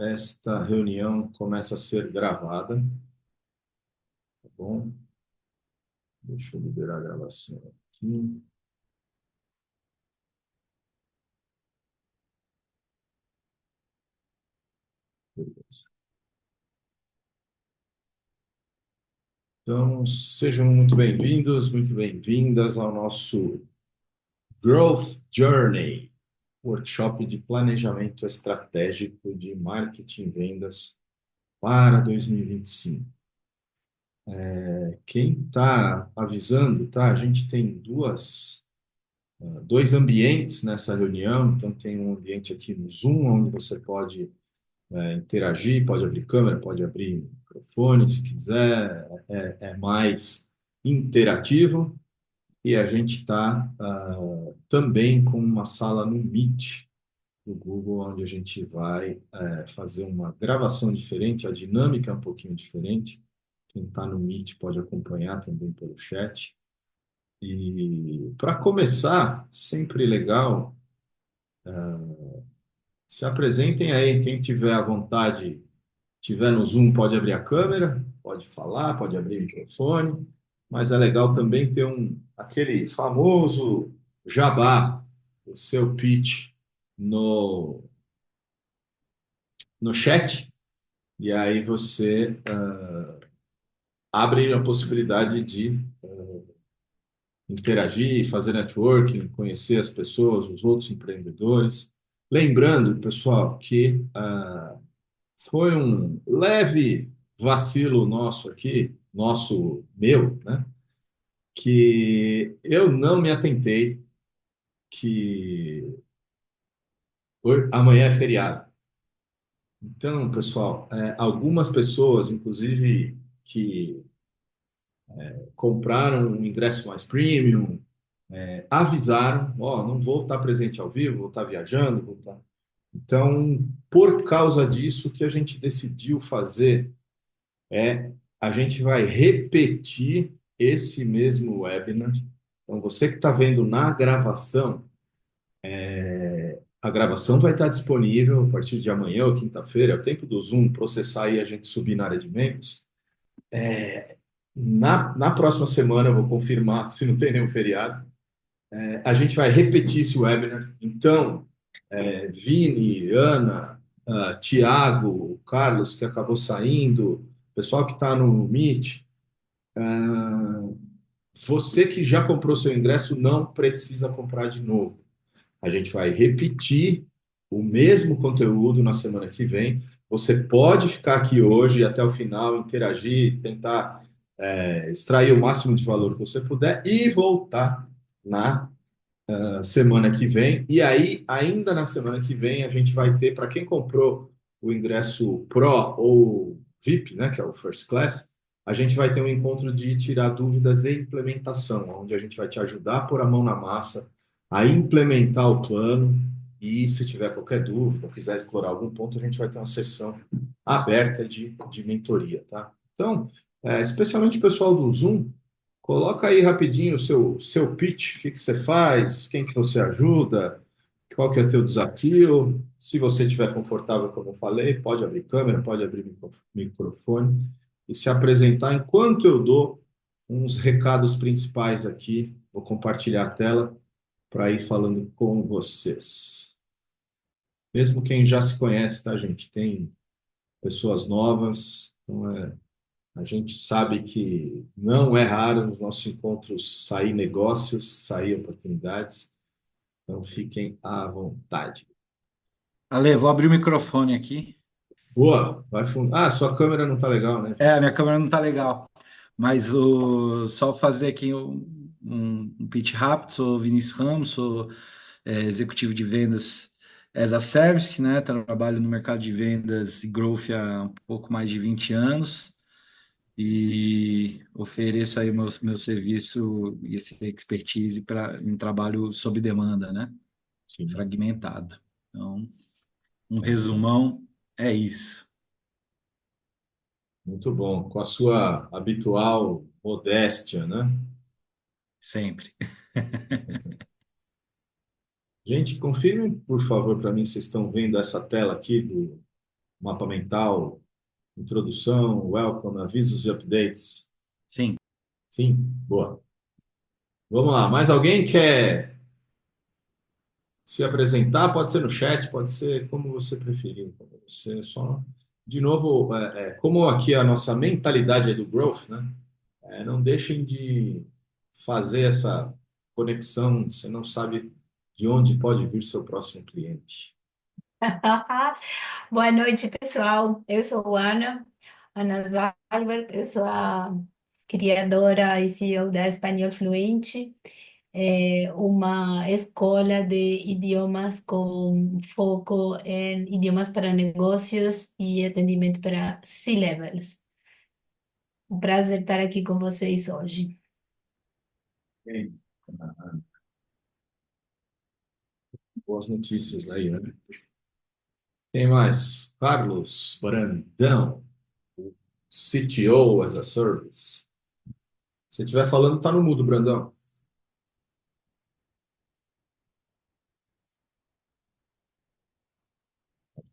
esta reunião começa a ser gravada, tá bom? Deixa eu liberar a gravação aqui. Beleza. Então, sejam muito bem-vindas ao nosso Growth Journey, workshop de planejamento estratégico de marketing e vendas para 2025. Quem está avisando, tá? A gente tem dois ambientes nessa reunião. Então, tem um ambiente aqui no Zoom, onde você pode interagir, pode abrir câmera, pode abrir microfone, se quiser, é mais interativo. E a gente está também com uma sala no Meet do Google, onde a gente vai fazer uma gravação diferente, a dinâmica é um pouquinho diferente. Quem está no Meet pode acompanhar também pelo chat. E para começar, sempre legal, se apresentem aí. Quem tiver à vontade, tiver no Zoom, pode abrir a câmera, pode falar, pode abrir o microfone, mas é legal também ter aquele famoso jabá, o seu pitch no, no chat, e aí você abre a possibilidade de interagir, fazer networking, conhecer as pessoas, os outros empreendedores. Lembrando, pessoal, que foi um leve vacilo nosso aqui, meu, né? Que eu não me atentei que amanhã é feriado. Então, pessoal, algumas pessoas, inclusive, que compraram um ingresso mais premium, avisaram, ó, não vou estar presente ao vivo, vou estar viajando, vou estar... Então, por causa disso, o que a gente decidiu fazer a gente vai repetir esse mesmo webinar. Então, você que está vendo na gravação, a gravação vai estar disponível a partir de amanhã ou quinta-feira, é o tempo do Zoom processar e a gente subir na área de membros. Na próxima semana, eu vou confirmar se não tem nenhum feriado. A gente vai repetir esse webinar. Então, Vini, Ana, Tiago, Carlos, que acabou saindo, pessoal que está no Meet, você que já comprou seu ingresso não precisa comprar de novo. A gente vai repetir o mesmo conteúdo na semana que vem. Você pode ficar aqui hoje até o final, interagir, tentar extrair o máximo de valor que você puder e voltar na semana que vem. E aí, ainda na semana que vem, a gente vai ter, para quem comprou o ingresso Pro ou VIP, né, que é o First Class, a gente vai ter um encontro de tirar dúvidas e implementação, onde a gente vai te ajudar a pôr a mão na massa, a implementar o plano. E se tiver qualquer dúvida, quiser explorar algum ponto, a gente vai ter uma sessão aberta de mentoria, tá? Então, especialmente o pessoal do Zoom, coloca aí rapidinho o seu pitch, o que que você faz, quem que você ajuda, qual que é o teu desafio. Se você estiver confortável, como eu falei, pode abrir câmera, pode abrir microfone e se apresentar enquanto eu dou uns recados principais aqui. Vou compartilhar a tela para ir falando com vocês. Mesmo quem já se conhece, tá, gente? Tem pessoas novas, então a gente sabe que não é raro nos nossos encontros sair negócios, sair oportunidades, então fiquem à vontade. Ale, vou abrir o microfone aqui. Boa, vai fundo. Ah, sua câmera não tá legal, né, É, Vini? a minha câmera não tá legal, mas só fazer aqui um pitch rápido. Sou Vinícius Ramos, sou executivo de vendas as a service, né? Trabalho no mercado de vendas e growth há um pouco mais de 20 anos e ofereço aí meu serviço e esse expertise para um trabalho sob demanda, né? Sim, Fragmentado. Então, um é isso aí. resumão é isso, Muito bom. Com a sua habitual modéstia, né? sempre. Gente, confirme, por favor, para mim, se vocês estão vendo essa tela aqui Mapa mental, introdução, welcome, avisos e updates. Sim. Sim, boa. Vamos lá. Mais alguém quer se apresentar? Pode ser no chat, pode ser como você preferir. Como você só, de novo, como aqui a nossa mentalidade é do growth, né? Não deixem de fazer essa conexão. Você não sabe de onde pode vir seu próximo cliente. Boa noite, pessoal. Eu sou Ana Zalber, eu sou a criadora e CEO da Espanhol Fluente, uma escola de idiomas com foco em idiomas para negócios e atendimento para C-levels. Um prazer estar aqui com vocês hoje. Bem, boas notícias aí, né? Quem mais? Carlos Brandão, CTO as a Service. Se estiver falando, tá no mudo, Brandão.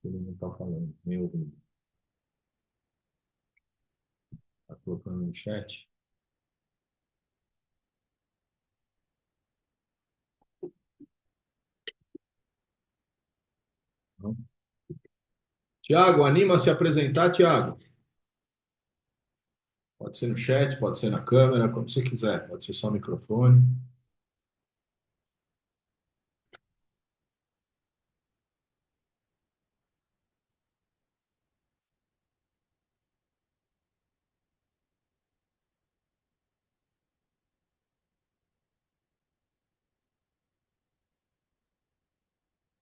Ele não tá falando, nem ouvindo. Tá colocando no chat. Não. Tiago, anima a se apresentar, Tiago. Pode ser no chat, pode ser na câmera, como você quiser. Pode ser só o microfone.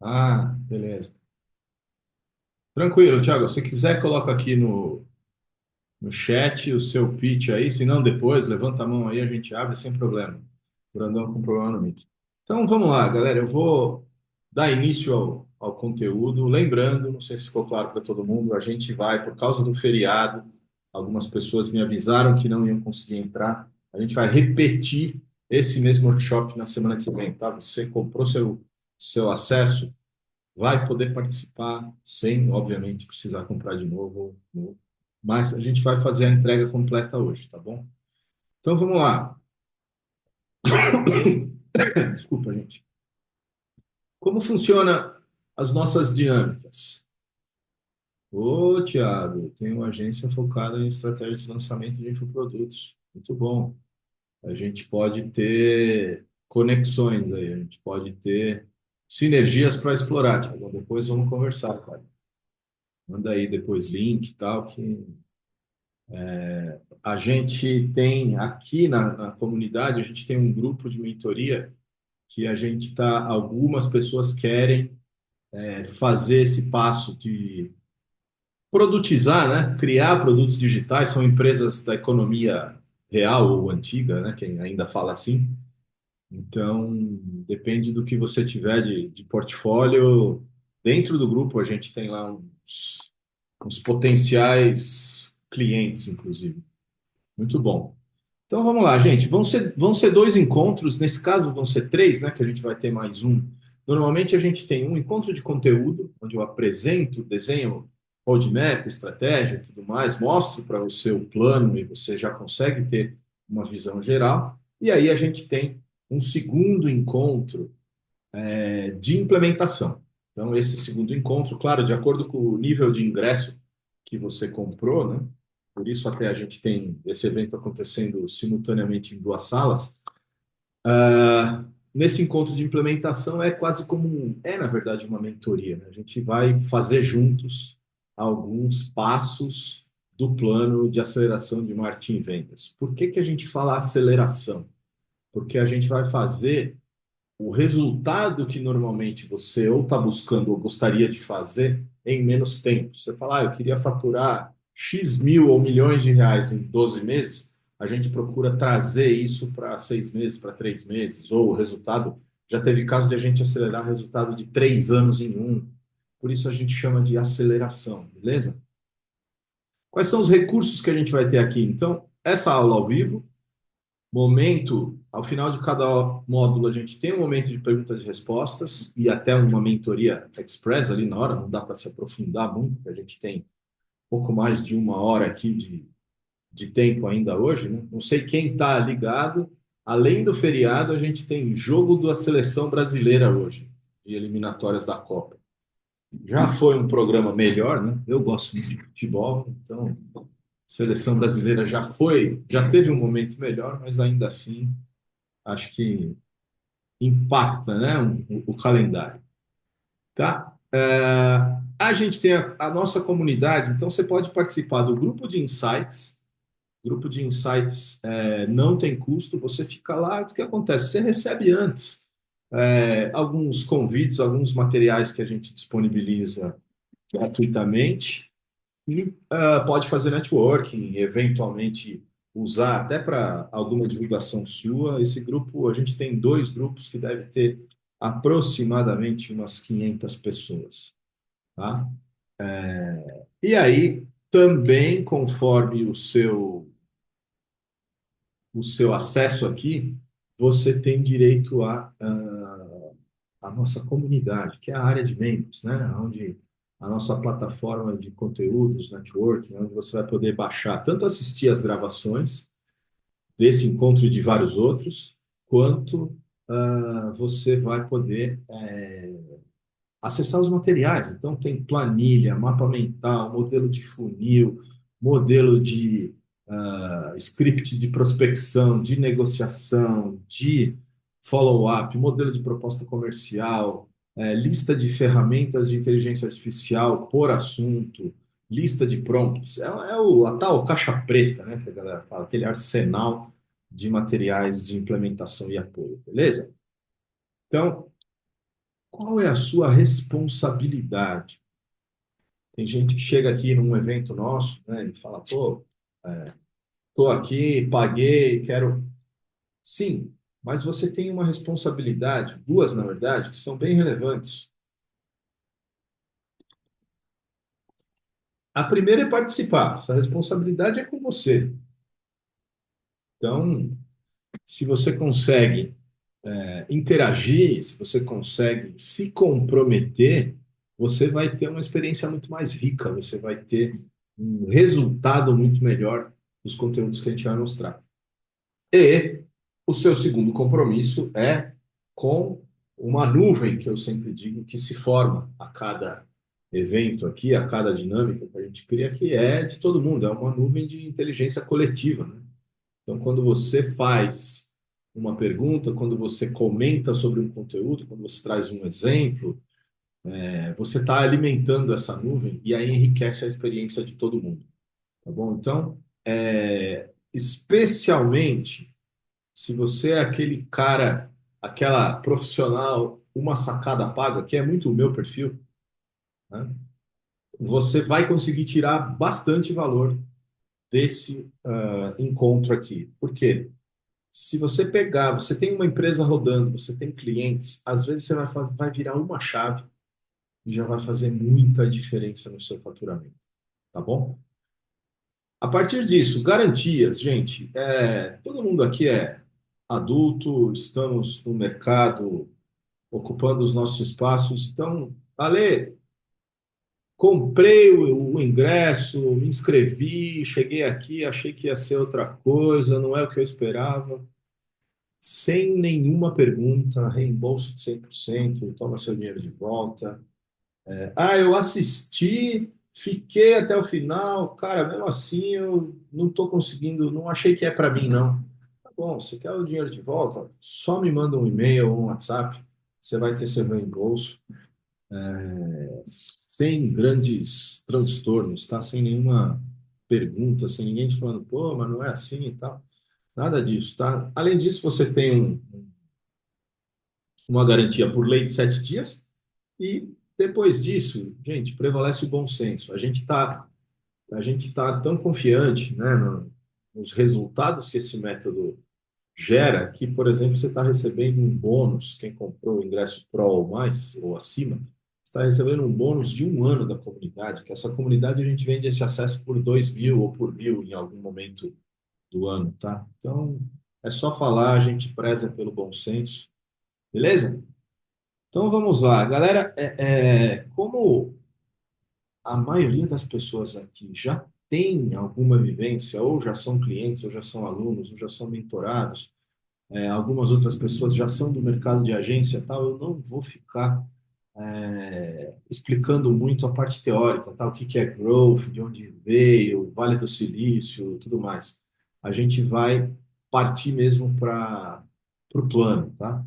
Ah, beleza. Tranquilo, Tiago. Se quiser, coloca aqui no chat o seu pitch aí. Se não, depois, levanta a mão aí, a gente abre sem problema. Brandão com problema no mic. Então, vamos lá, galera. Eu vou dar início ao conteúdo. Lembrando, não sei se ficou claro para todo mundo, a gente vai, por causa do feriado, algumas pessoas me avisaram que não iam conseguir entrar. A gente vai repetir esse mesmo workshop na semana que vem, tá? Você comprou seu acesso, vai poder participar sem, obviamente, precisar comprar de novo. Mas a gente vai fazer a entrega completa hoje, tá bom? Então vamos lá. Desculpa, gente. Como funciona as nossas dinâmicas? Ô, Thiago, tem uma agência focada em estratégia de lançamento de infoprodutos. Muito bom. A gente pode ter conexões aí, a gente pode ter sinergias para explorar, Thiago. Depois vamos conversar, cara. Manda aí depois link e tal, que a gente tem aqui na comunidade, a gente tem um grupo de mentoria que a gente tá, algumas pessoas querem fazer esse passo de produtizar, né? Criar produtos digitais, são empresas da economia real ou antiga, né? Quem ainda fala assim. Então, depende do que você tiver de portfólio. Dentro do grupo, a gente tem lá uns potenciais clientes, inclusive. Muito bom. Então vamos lá, gente. Vão ser dois encontros, nesse caso vão ser três, né? Que a gente vai ter mais um. Normalmente a gente tem um encontro de conteúdo, onde eu apresento, desenho roadmap, estratégia e tudo mais, mostro para você o plano e você já consegue ter uma visão geral. E aí a gente tem um segundo encontro de implementação. Então, esse segundo encontro, claro, de acordo com o nível de ingresso que você comprou, né? Por isso até a gente tem esse evento acontecendo simultaneamente em duas salas. Nesse encontro de implementação é quase como na verdade uma mentoria, né? A gente vai fazer juntos alguns passos do plano de aceleração de marketing e vendas. Por que que a gente fala aceleração? Porque a gente vai fazer o resultado que normalmente você ou está buscando ou gostaria de fazer em menos tempo. Você fala, eu queria faturar X mil ou milhões de reais em 12 meses, a gente procura trazer isso para 6 meses, para 3 meses, ou o resultado, já teve casos de a gente acelerar o resultado de 3 anos em um. Por isso a gente chama de aceleração, beleza? Quais são os recursos que a gente vai ter aqui? Então, essa aula ao vivo, Momento, ao final de cada módulo, a gente tem um momento de perguntas e respostas e até uma mentoria express ali na hora, não dá para se aprofundar muito, porque a gente tem pouco mais de uma hora aqui de tempo ainda hoje, né? Não sei quem está ligado. Além do feriado, a gente tem jogo da seleção brasileira hoje, de eliminatórias da Copa. Já foi um programa melhor, né? Eu gosto muito de futebol, então a seleção brasileira já teve um momento melhor, mas ainda assim acho que impacta, né, o calendário, tá? A gente tem a nossa comunidade, então você pode participar do grupo de insights. Grupo de insights não tem custo, você fica lá, o que acontece? Você recebe antes alguns convites, alguns materiais que a gente disponibiliza gratuitamente e pode fazer networking, eventualmente usar até para alguma divulgação sua. Esse grupo, a gente tem dois grupos que deve ter aproximadamente umas 500 pessoas, tá? E aí, também, conforme o seu acesso aqui, você tem direito a nossa comunidade, que é a área de membros, né? Onde a nossa plataforma de conteúdos, networking, onde você vai poder baixar, tanto assistir as gravações desse encontro e de vários outros, quanto você vai poder acessar os materiais. Então, tem planilha, mapa mental, modelo de funil, modelo de script de prospecção, de negociação, de follow-up, modelo de proposta comercial, lista de ferramentas de inteligência artificial por assunto, lista de prompts. A tal caixa preta, né, que a galera fala, aquele arsenal de materiais de implementação e apoio, beleza? Então, qual é a sua responsabilidade? Tem gente que chega aqui num evento nosso, né, e fala, pô, tô aqui, paguei, quero. Sim, mas você tem uma responsabilidade, duas, na verdade, que são bem relevantes. A primeira é participar. Essa responsabilidade é com você. Então, se você consegue interagir, se você consegue se comprometer, você vai ter uma experiência muito mais rica, você vai ter um resultado muito melhor dos conteúdos que a gente vai mostrar. E o seu segundo compromisso é com uma nuvem, que eu sempre digo que se forma a cada evento aqui, a cada dinâmica que a gente cria, que é de todo mundo, é uma nuvem de inteligência coletiva, né? Então, quando você faz uma pergunta, quando você comenta sobre um conteúdo, quando você traz um exemplo, você está alimentando essa nuvem e aí enriquece a experiência de todo mundo, tá bom? Então, especialmente se você é aquele cara, aquela profissional, uma sacada paga, que é muito o meu perfil, né? Você vai conseguir tirar bastante valor desse encontro aqui. Por quê? Se você pegar, você tem uma empresa rodando, você tem clientes, às vezes você vai virar uma chave e já vai fazer muita diferença no seu faturamento, tá bom? A partir disso, garantias, gente, todo mundo aqui é adulto, estamos no mercado ocupando os nossos espaços. Então, Ale, comprei o ingresso, me inscrevi, cheguei aqui, achei que ia ser outra coisa, não é o que eu esperava. Sem nenhuma pergunta, reembolso de 100%, toma seu dinheiro de volta. Eu assisti, fiquei até o final, cara, mesmo assim eu não estou conseguindo, não achei que é para mim, não. Tá bom, você quer o dinheiro de volta? Só me manda um e-mail ou um WhatsApp, você vai ter seu reembolso sem grandes transtornos, tá? Sem nenhuma pergunta, sem ninguém te falando, pô, mas não é assim e tal. Nada disso, tá? Além disso, você tem uma garantia por lei de 7 dias e depois disso, gente, prevalece o bom senso. A gente tá tão confiante, né, nos resultados que esse método gera que, por exemplo, você está recebendo um bônus, quem comprou o ingresso Pro ou mais, ou acima, está recebendo um bônus de um ano da comunidade, que essa comunidade a gente vende esse acesso por 2.000 ou por 1.000 em algum momento do ano, tá? Então, É só falar, a gente preza pelo bom senso, beleza? Então vamos lá, galera. Como a maioria das pessoas aqui já tem alguma vivência, ou já são clientes, ou já são alunos, ou já são mentorados, algumas outras pessoas já são do mercado de agência, e tal, eu não vou ficar explicando muito a parte teórica, tá? O que que é growth, de onde veio, Vale do Silício, tudo mais. A gente vai partir mesmo para o plano, tá?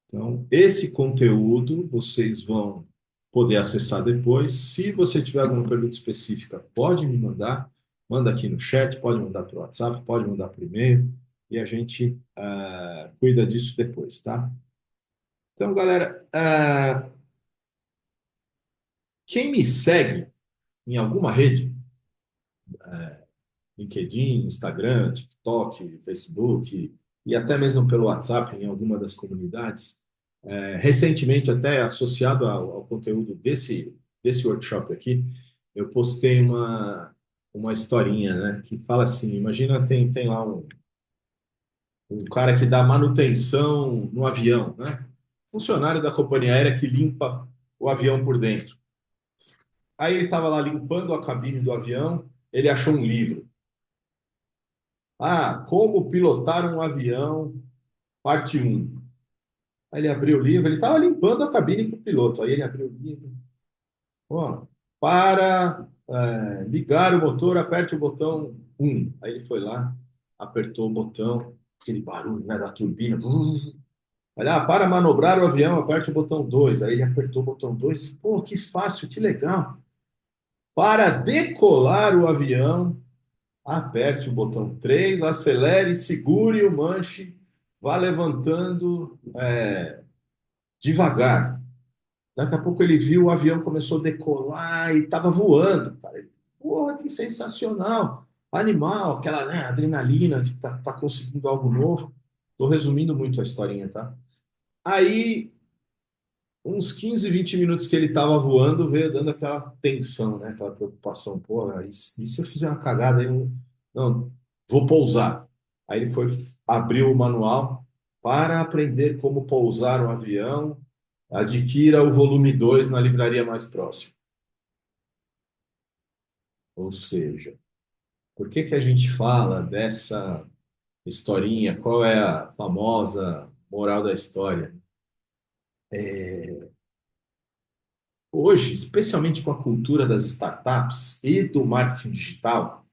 Então, esse conteúdo vocês vão poder acessar depois. Se você tiver alguma pergunta específica, pode me mandar. Manda aqui no chat, pode mandar para o WhatsApp, pode mandar por e-mail, e a gente cuida disso depois, tá? Então, galera, quem me segue em alguma rede, LinkedIn, Instagram, TikTok, Facebook, e até mesmo pelo WhatsApp, em alguma das comunidades, recentemente, até associado ao conteúdo desse workshop aqui, eu postei uma historinha, né, que fala assim: imagina, tem lá um cara que dá manutenção no avião, né? Funcionário da companhia aérea que limpa o avião por dentro. Aí ele estava lá limpando a cabine do avião, ele achou um livro. Ah, como pilotar um avião, parte um. Aí ele abriu o livro, ele estava limpando a cabine para o piloto. Aí ele abriu o livro. Ó, para ligar o motor, aperte o botão um. Aí ele foi lá, apertou o botão, aquele barulho, né, da turbina. Aí, para manobrar o avião, aperte o botão 2. Aí ele apertou o botão 2. Pô, que fácil, que legal. Para decolar o avião, aperte o botão 3, acelere, segure o manche, vá levantando devagar. Daqui a pouco ele viu o avião começou a decolar e estava voando. Cara. Ele, porra, que sensacional! Animal, aquela, né, adrenalina de tá conseguindo algo novo. Estou resumindo muito a historinha, tá? Aí, uns 15, 20 minutos que ele estava voando, veio dando aquela tensão, né? Aquela preocupação. Porra, e se eu fizer uma cagada? Aí, não, vou pousar. Aí ele foi, abriu o manual para aprender como pousar um avião. Adquira o volume 2 na livraria mais próxima. Ou seja, por que que a gente fala dessa historinha? Qual é a famosa moral da história? Hoje, especialmente com a cultura das startups e do marketing digital,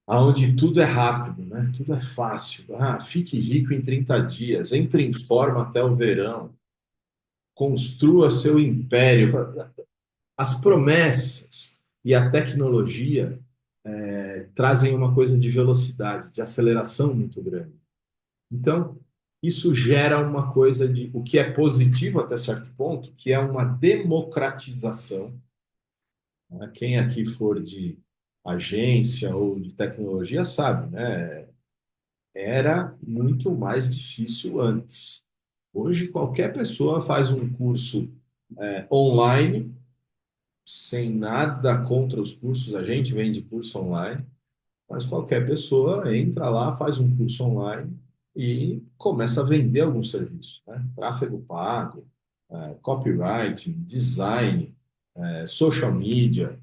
onde tudo é rápido, né? Tudo é fácil. Ah, fique rico em 30 dias, entre em forma até o verão, construa seu império. As promessas e a tecnologia trazem uma coisa de velocidade, de aceleração muito grande. Então, isso gera uma coisa de o que é positivo até certo ponto, que é uma democratização. Né? Quem aqui for de agência ou de tecnologia sabe, né? Era muito mais difícil antes. Hoje, qualquer pessoa faz um curso online, sem nada contra os cursos, a gente vende curso online. Mas qualquer pessoa entra lá, faz um curso online e começa a vender algum serviço, né? Tráfego pago, copywriting, design, social media.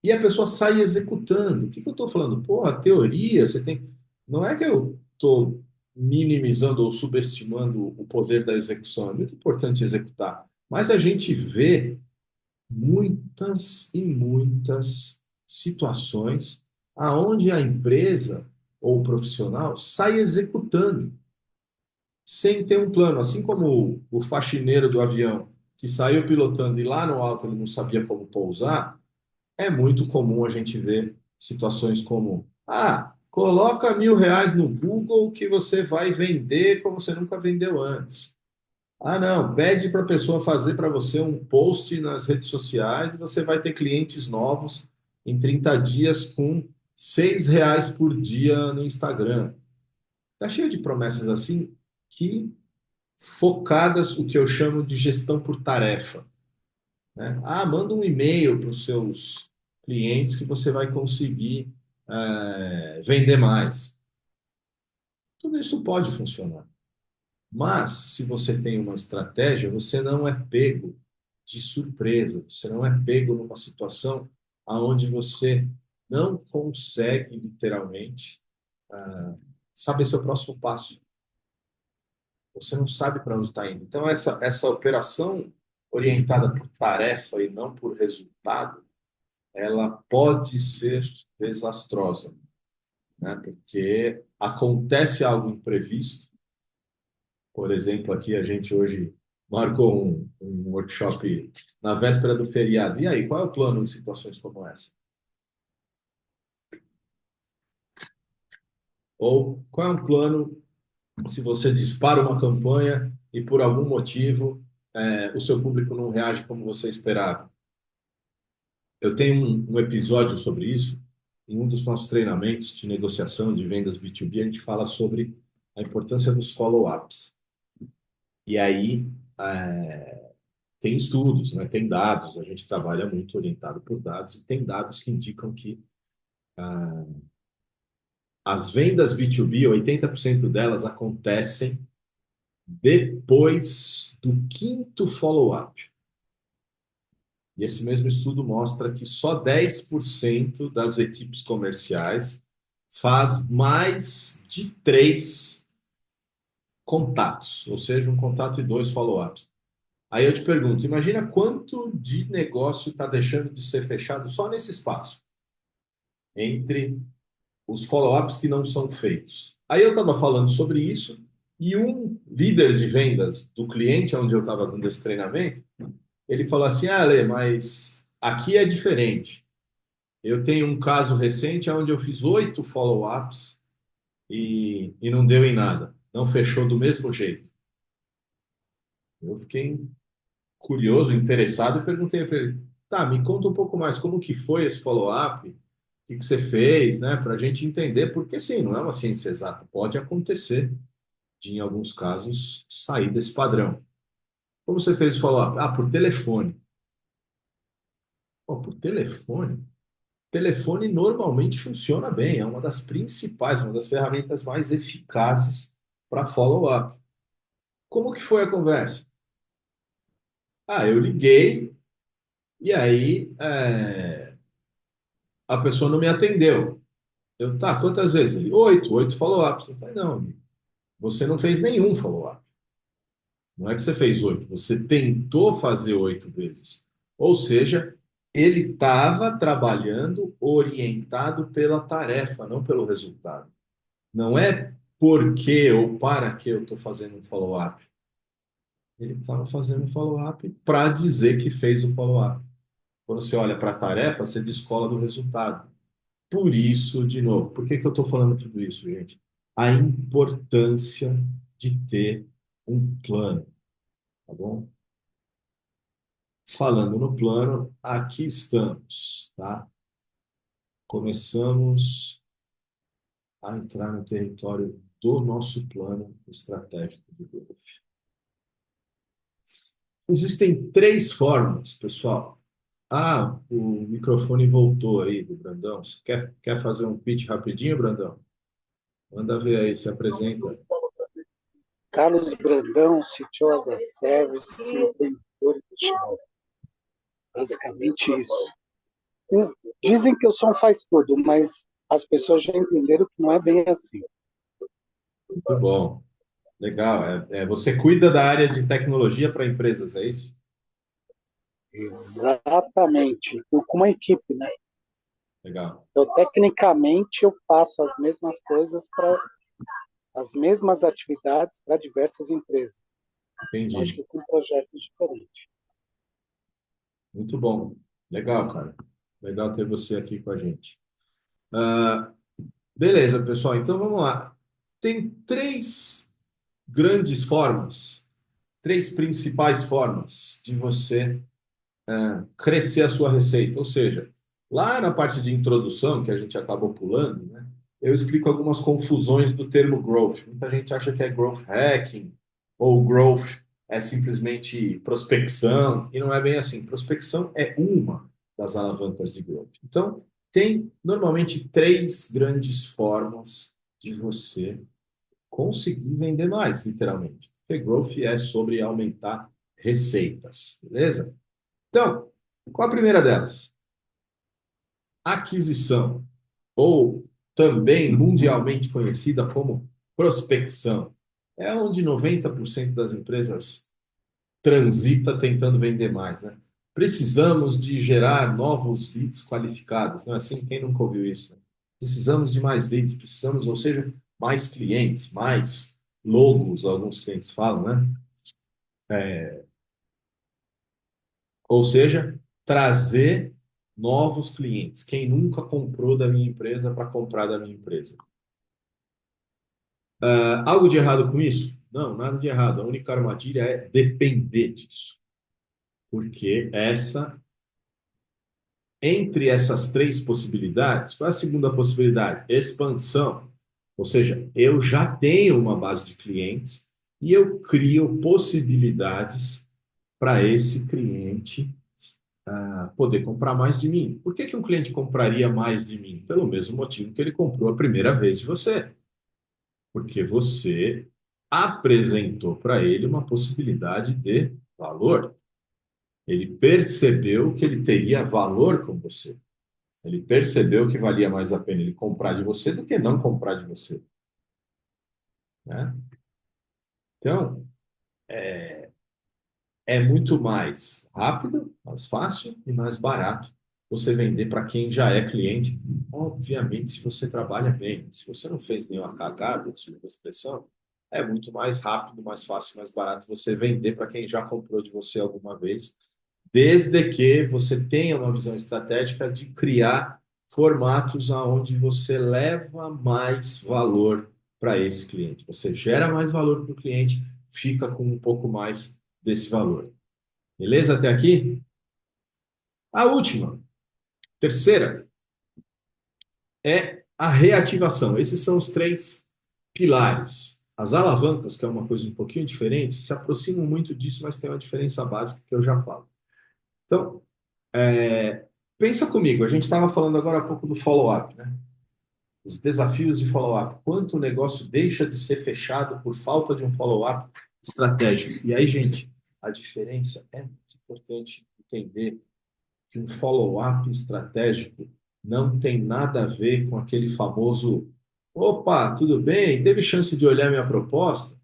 E a pessoa sai executando. O que que eu estou falando? Porra, teoria, você tem. Não é que eu estou minimizando ou subestimando o poder da execução. É muito importante executar. Mas a gente vê muitas e muitas situações aonde a empresa ou o profissional sai executando sem ter um plano, assim como o faxineiro do avião que saiu pilotando e lá no alto ele não sabia como pousar, é muito comum a gente ver situações como: coloca R$ 1.000 no Google que você vai vender como você nunca vendeu antes. Ah, não, pede para a pessoa fazer para você um post nas redes sociais e você vai ter clientes novos em 30 dias com R$ 6 por dia no Instagram. Tá cheio de promessas assim que focadas o que eu chamo de gestão por tarefa. Né? Manda um e-mail para os seus clientes que você vai conseguir vender mais. Tudo isso pode funcionar. Mas, se você tem uma estratégia, você não é pego de surpresa, você não é pego numa situação onde você não consegue, literalmente, saber seu próximo passo. Você não sabe para onde está indo. Então, essa operação orientada por tarefa e não por resultado, ela pode ser desastrosa, né? Porque acontece algo imprevisto. Por exemplo, aqui a gente hoje marcou um workshop na véspera do feriado. E aí, qual é o plano em situações como essa? Ou qual é um plano se você dispara uma campanha e por algum motivo o seu público não reage como você esperava? Eu tenho um episódio sobre isso. Em um dos nossos treinamentos de negociação de vendas B2B, a gente fala sobre a importância dos follow-ups. E aí, tem estudos, né? Tem dados, a gente trabalha muito orientado por dados, e tem dados que indicam que as vendas B2B, 80% delas acontecem depois do quinto follow-up. E esse mesmo estudo mostra que só 10% das equipes comerciais faz mais de 3 contatos, ou seja, um contato e 2 follow-ups. Aí eu te pergunto, imagina quanto de negócio está deixando de ser fechado só nesse espaço, entre os follow-ups que não são feitos. Aí eu estava falando sobre isso e um líder de vendas do cliente onde eu estava dando esse treinamento, ele falou assim, Ale, mas aqui é diferente. Eu tenho um caso recente onde eu fiz 8 follow-ups e não deu em nada. Não fechou do mesmo jeito. Eu fiquei curioso, interessado e perguntei para ele, tá, me conta um pouco mais, como que foi esse follow-up? O que você fez, né? Para a gente entender, porque sim, não é uma ciência exata. Pode acontecer de, em alguns casos, sair desse padrão. Como você fez o follow-up? Ah, por telefone. Pô, por telefone? Telefone normalmente funciona bem, é uma das principais, uma das ferramentas mais eficazes para follow-up. Como que foi a conversa? Ah, eu liguei e aí a pessoa não me atendeu. Eu, tá, quantas vezes? Ele, 8, 8 follow-ups. Eu falei, não, amigo, você não fez nenhum follow-up. Não é que você fez 8, você tentou fazer 8 vezes. Ou seja, ele estava trabalhando orientado pela tarefa, não pelo resultado. Não é por que ou para que eu estou fazendo um follow-up. Ele estava fazendo um follow-up para dizer que fez o follow-up. Quando você olha para a tarefa, você descola do resultado. Por isso, de novo, por que que eu estou falando tudo isso, gente? A importância de ter um plano, tá bom? Falando no plano, aqui estamos, tá? Começamos a entrar no território do nosso plano estratégico de grupo. Existem 3 formas, pessoal. Ah, o microfone voltou aí do Brandão. Você quer fazer um pitch rapidinho, Brandão? Manda ver aí, se apresenta. Carlos Brandão, CTO as a Service, empreendedor de China. Basicamente isso. Dizem que eu sou um faz-tudo, mas as pessoas já entenderam que não é bem assim. Muito bom. Legal. Você cuida da área de tecnologia para empresas, é isso? Exatamente. Com uma equipe, né? Legal. Então, tecnicamente, eu faço as mesmas coisas para as mesmas atividades para diversas empresas. Entendi. Acho que com projetos diferentes. Muito bom. Legal, cara. Legal ter você aqui com a gente. Ah, beleza, pessoal. Então vamos lá. Tem 3 grandes formas, 3 principais formas de você crescer a sua receita. Ou seja, lá na parte de introdução, que a gente acabou pulando, né, eu explico algumas confusões do termo growth. Muita gente acha que é growth hacking, ou growth é simplesmente prospecção, e não é bem assim. Prospecção é uma das alavancas de growth. Então, tem normalmente 3 grandes formas de você conseguir vender mais, literalmente. Porque growth é sobre aumentar receitas, beleza? Então, qual a primeira delas? Aquisição, ou também mundialmente conhecida como prospecção. É onde 90% das empresas transita tentando vender mais, né? Precisamos de gerar novos leads qualificados, não é assim? Quem nunca ouviu isso, né? Precisamos de mais leads, precisamos, ou seja, mais clientes, mais logos, alguns clientes falam, né? Ou seja, trazer novos clientes. Quem nunca comprou da minha empresa para comprar da minha empresa. Algo de errado com isso? Não, nada de errado. A única armadilha é depender disso. Porque entre essas três possibilidades, qual é a segunda possibilidade? Expansão. Ou seja, eu já tenho uma base de clientes e eu crio possibilidades para esse cliente poder comprar mais de mim. Por que que um cliente compraria mais de mim? Pelo mesmo motivo que ele comprou a primeira vez de você. Porque você apresentou para ele uma possibilidade de valor. Ele percebeu que ele teria valor com você. Ele percebeu que valia mais a pena ele comprar de você do que não comprar de você, né? Então, é muito mais rápido, mais fácil e mais barato você vender para quem já é cliente. Obviamente, se você trabalha bem, se você não fez nenhuma cagada, desculpa a expressão, é muito mais rápido, mais fácil, mais barato você vender para quem já comprou de você alguma vez, desde que você tenha uma visão estratégica de criar formatos aonde você leva mais valor para esse cliente. Você gera mais valor para o cliente, fica com um pouco mais desse valor. Beleza até aqui? A última, terceira, é a reativação. Esses são os três pilares. As alavancas, que é uma coisa um pouquinho diferente, se aproximam muito disso, mas tem uma diferença básica que eu já falo. Então, pensa comigo, a gente estava falando agora há pouco do follow-up, né? Os desafios de follow-up. Quanto o negócio deixa de ser fechado por falta de um follow-up estratégico? E aí, gente, a diferença é muito importante entender que um follow-up estratégico não tem nada a ver com aquele famoso: opa, tudo bem? Teve chance de olhar minha proposta?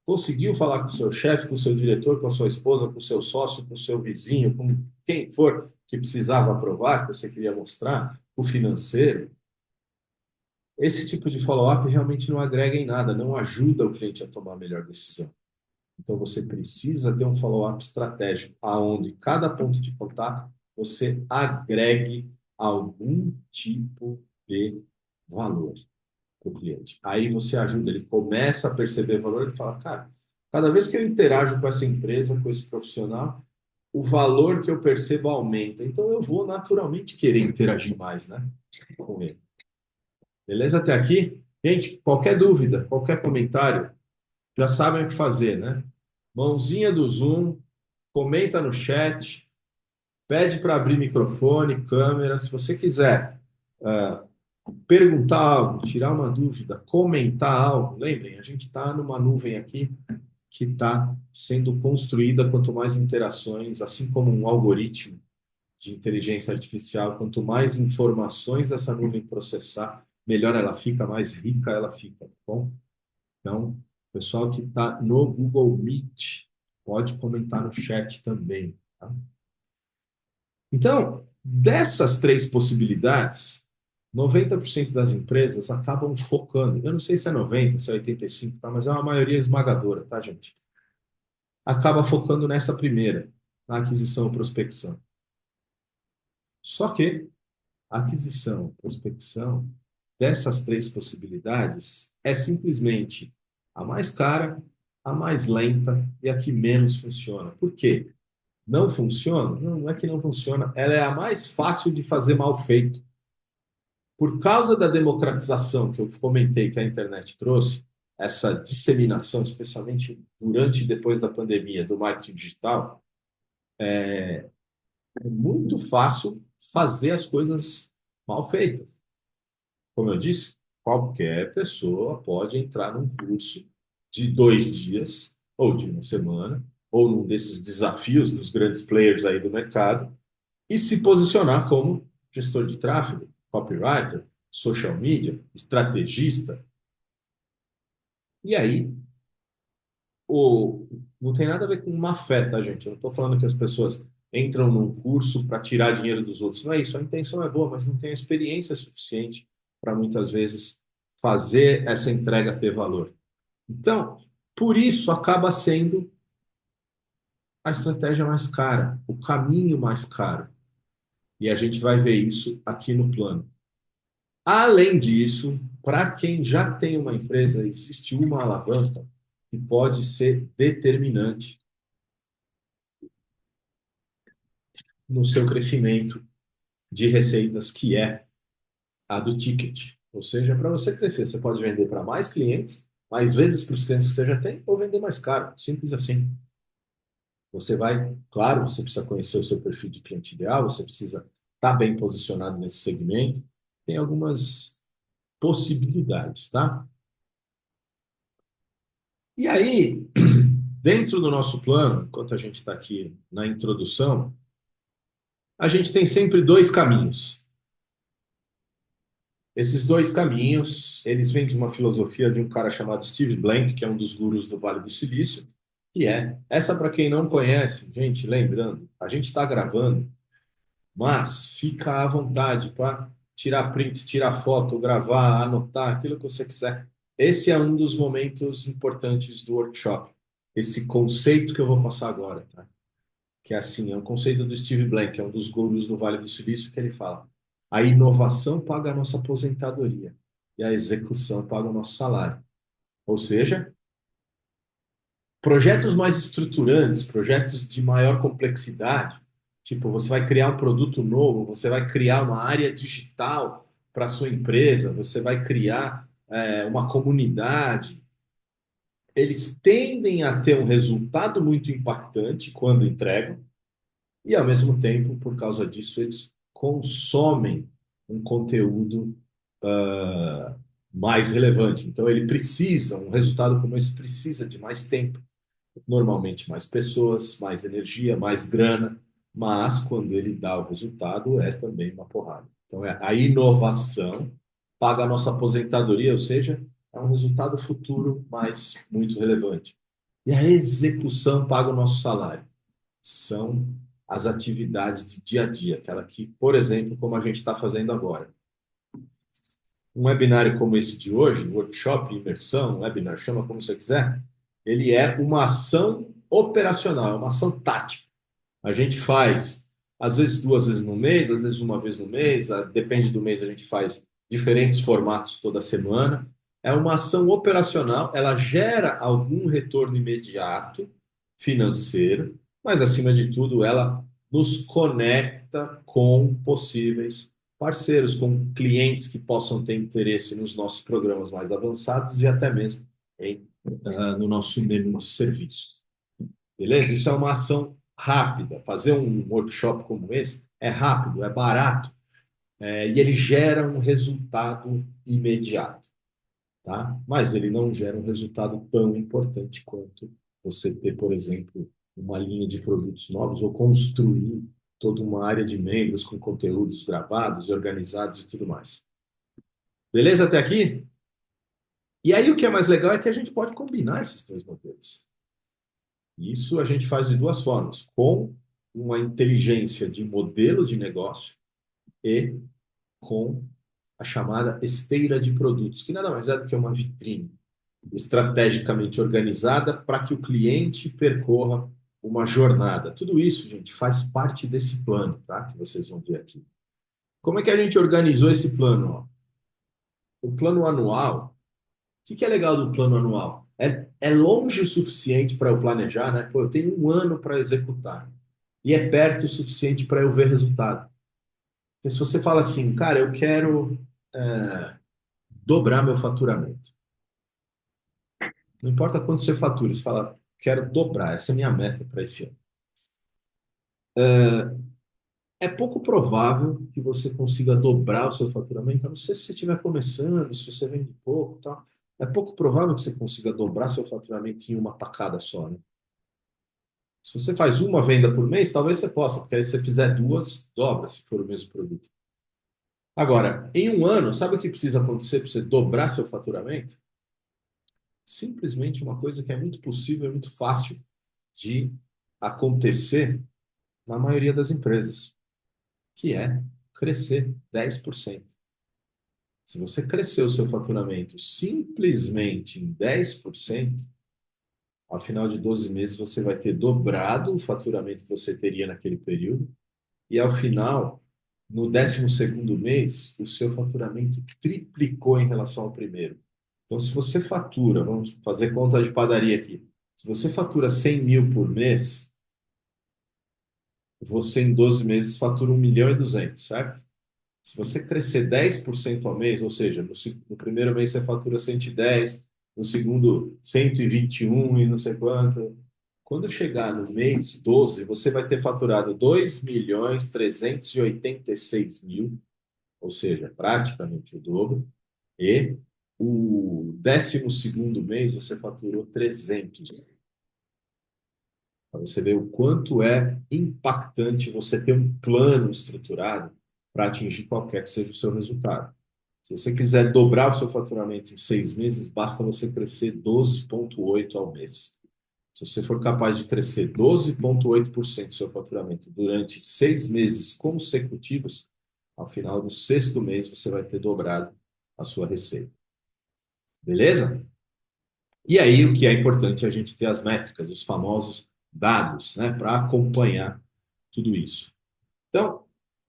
Conseguiu falar com o seu chefe, com o seu diretor, com a sua esposa, com o seu sócio, com o seu vizinho, com quem for que precisava aprovar, que você queria mostrar, o financeiro? Esse tipo de follow-up realmente não agrega em nada, não ajuda o cliente a tomar a melhor decisão. Então, você precisa ter um follow-up estratégico, aonde cada ponto de contato você agregue algum tipo de valor para o cliente. Aí você ajuda, ele começa a perceber valor, ele fala, cara, cada vez que eu interajo com essa empresa, com esse profissional, o valor que eu percebo aumenta. Então, eu vou naturalmente querer interagir mais, né, com ele. Beleza até aqui? Gente, qualquer dúvida, qualquer comentário, já sabem o que fazer, né? Mãozinha do Zoom, comenta no chat, pede para abrir microfone, câmera. Se você quiser perguntar algo, tirar uma dúvida, comentar algo, lembrem, a gente está numa nuvem aqui que está sendo construída. Quanto mais interações, assim como um algoritmo de inteligência artificial, quanto mais informações essa nuvem processar, melhor ela fica, mais rica ela fica, tá bom? Então, pessoal que está no Google Meet, pode comentar no chat também, tá? Então, dessas três possibilidades, 90% das empresas acabam focando. Eu não sei se é 90, se é 85, tá? Mas é uma maioria esmagadora, tá, gente? Acaba focando nessa primeira, na aquisição e prospecção. Só que a aquisição, prospecção, dessas três possibilidades é simplesmente a mais cara, a mais lenta e a que menos funciona. Por quê? Não funciona? Não, não é que não funciona, ela é a mais fácil de fazer mal feito. Por causa da democratização que eu comentei que a internet trouxe, essa disseminação, especialmente durante e depois da pandemia, do marketing digital, é muito fácil fazer as coisas mal feitas. Como eu disse, qualquer pessoa pode entrar num curso de 2 dias, ou de uma semana, ou num desses desafios dos grandes players aí do mercado, e se posicionar como gestor de tráfego, copywriter, social media, estrategista. E aí, o, não tem nada a ver com má fé, tá, gente? Eu não estou falando que as pessoas entram num curso para tirar dinheiro dos outros. Não é isso. A intenção é boa, mas não tem a experiência suficiente para muitas vezes fazer essa entrega ter valor. Então, por isso acaba sendo a estratégia mais cara, o caminho mais caro. E a gente vai ver isso aqui no plano. Além disso, para quem já tem uma empresa, existe uma alavanca que pode ser determinante no seu crescimento de receitas, que é a do ticket. Ou seja, para você crescer, você pode vender para mais clientes, mais vezes para os clientes que você já tem, ou vender mais caro. Simples assim. Você vai, claro, você precisa conhecer o seu perfil de cliente ideal, você precisa estar bem posicionado nesse segmento. Tem algumas possibilidades, tá? E aí, dentro do nosso plano, enquanto a gente está aqui na introdução, a gente tem sempre dois caminhos. Esses dois caminhos, eles vêm de uma filosofia de um cara chamado Steve Blank, que é um dos gurus do Vale do Silício, que é, essa para quem não conhece, gente, lembrando, a gente está gravando, mas fica à vontade para tirar print, tirar foto, gravar, anotar, aquilo que você quiser. Esse é um dos momentos importantes do workshop. Esse conceito que eu vou passar agora, tá? Que é assim, é um conceito do Steve Blank, que é um dos gurus do Vale do Silício, que ele fala: a inovação paga a nossa aposentadoria e a execução paga o nosso salário. Ou seja, projetos mais estruturantes, projetos de maior complexidade, tipo, você vai criar um produto novo, você vai criar uma área digital para a sua empresa, você vai criar uma comunidade, eles tendem a ter um resultado muito impactante quando entregam, e ao mesmo tempo, por causa disso, eles consomem um conteúdo mais relevante. Então, ele precisa, um resultado como esse precisa de mais tempo, normalmente mais pessoas, mais energia, mais grana, mas quando ele dá o resultado é também uma porrada. Então é a inovação paga a nossa aposentadoria, ou seja, é um resultado futuro, mas muito relevante. E a execução paga o nosso salário. São as atividades de dia a dia, aquela que, por exemplo, como a gente está fazendo agora. Um webinário como esse de hoje, workshop, imersão, webinar, chama como você quiser, ele é uma ação operacional, é uma ação tática. A gente faz, às vezes, 2 vezes no mês, às vezes uma vez no mês, depende do mês, a gente faz diferentes formatos toda semana. É uma ação operacional, ela gera algum retorno imediato financeiro, mas, acima de tudo, ela nos conecta com possíveis parceiros, com clientes que possam ter interesse nos nossos programas mais avançados e até mesmo no nosso menu de serviços. Beleza? Isso é uma ação rápida. Fazer um workshop como esse é rápido, é barato, e ele gera um resultado imediato, tá? Mas ele não gera um resultado tão importante quanto você ter, por exemplo, uma linha de produtos novos ou construir toda uma área de membros com conteúdos gravados e organizados e tudo mais. Beleza até aqui? E aí o que é mais legal é que a gente pode combinar esses dois modelos. Isso a gente faz de duas formas: com uma inteligência de modelo de negócio e com a chamada esteira de produtos, que nada mais é do que uma vitrine estrategicamente organizada para que o cliente percorra uma jornada. Tudo isso, gente, faz parte desse plano, tá? Que vocês vão ver aqui. Como é que a gente organizou esse plano? Ó? O plano anual. O que é legal do plano anual? É longe o suficiente para eu planejar, né? Pô, eu tenho um ano para executar. E é perto o suficiente para eu ver resultado. Porque se você fala assim, cara, eu quero dobrar meu faturamento. Não importa quanto você fatura, você fala, quero dobrar, essa é a minha meta para esse ano. é pouco provável que você consiga dobrar o seu faturamento, a não ser se você estiver começando, se você vende pouco, e tal. É pouco provável que você consiga dobrar seu faturamento em uma tacada só, né? Se você faz uma venda por mês, talvez você possa, porque aí se você fizer duas, dobra se for o mesmo produto. Agora, em um ano, sabe o que precisa acontecer para você dobrar seu faturamento? Simplesmente uma coisa que é muito possível, é muito fácil de acontecer na maioria das empresas, que é crescer 10%. Se você crescer o seu faturamento simplesmente em 10%, ao final de 12 meses você vai ter dobrado o faturamento que você teria naquele período, e ao final, no 12º mês, o seu faturamento triplicou em relação ao primeiro. Então, se você fatura, vamos fazer conta de padaria aqui, se você fatura 100 mil por mês, você em 12 meses fatura 1.200.000, certo? Se você crescer 10% ao mês, ou seja, no primeiro mês você fatura 110, no segundo 121 e não sei quanto. Quando chegar no mês 12, você vai ter faturado 2.386.000, ou seja, praticamente o dobro. E o 12º mês você faturou 300. Para você ver o quanto é impactante você ter um plano estruturado para atingir qualquer que seja o seu resultado. Se você quiser dobrar o seu faturamento em 6 meses, basta você crescer 12,8% ao mês. Se você for capaz de crescer 12,8% do seu faturamento durante 6 meses consecutivos, ao final do sexto mês você vai ter dobrado a sua receita. Beleza? E aí, o que é importante é a gente ter as métricas, os famosos dados, né, para acompanhar tudo isso. Então,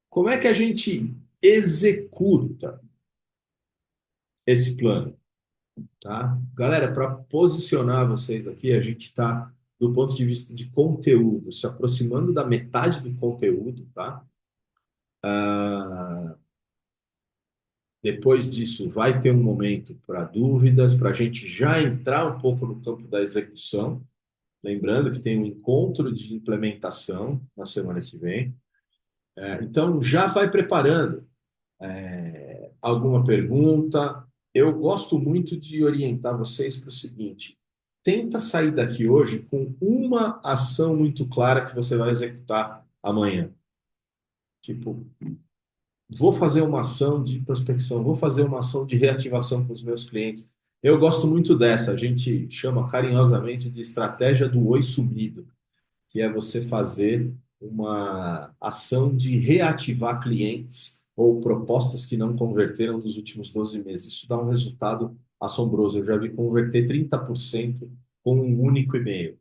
como é que a gente executa esse plano? Tá? Galera, para posicionar vocês aqui, a gente está, do ponto de vista de conteúdo, se aproximando da metade do conteúdo, tá? Depois disso, vai ter um momento para dúvidas, para a gente já entrar um pouco no campo da execução. Lembrando que tem um encontro de implementação na semana que vem. Então, já vai preparando alguma pergunta. Eu gosto muito de orientar vocês para o seguinte: tenta sair daqui hoje com uma ação muito clara que você vai executar amanhã. Tipo, vou fazer uma ação de prospecção, vou fazer uma ação de reativação com os meus clientes. Eu gosto muito dessa, a gente chama carinhosamente de estratégia do oi sumido, que é você fazer uma ação de reativar clientes ou propostas que não converteram nos últimos 12 meses. Isso dá um resultado assombroso. Eu já vi converter 30% com um único e-mail.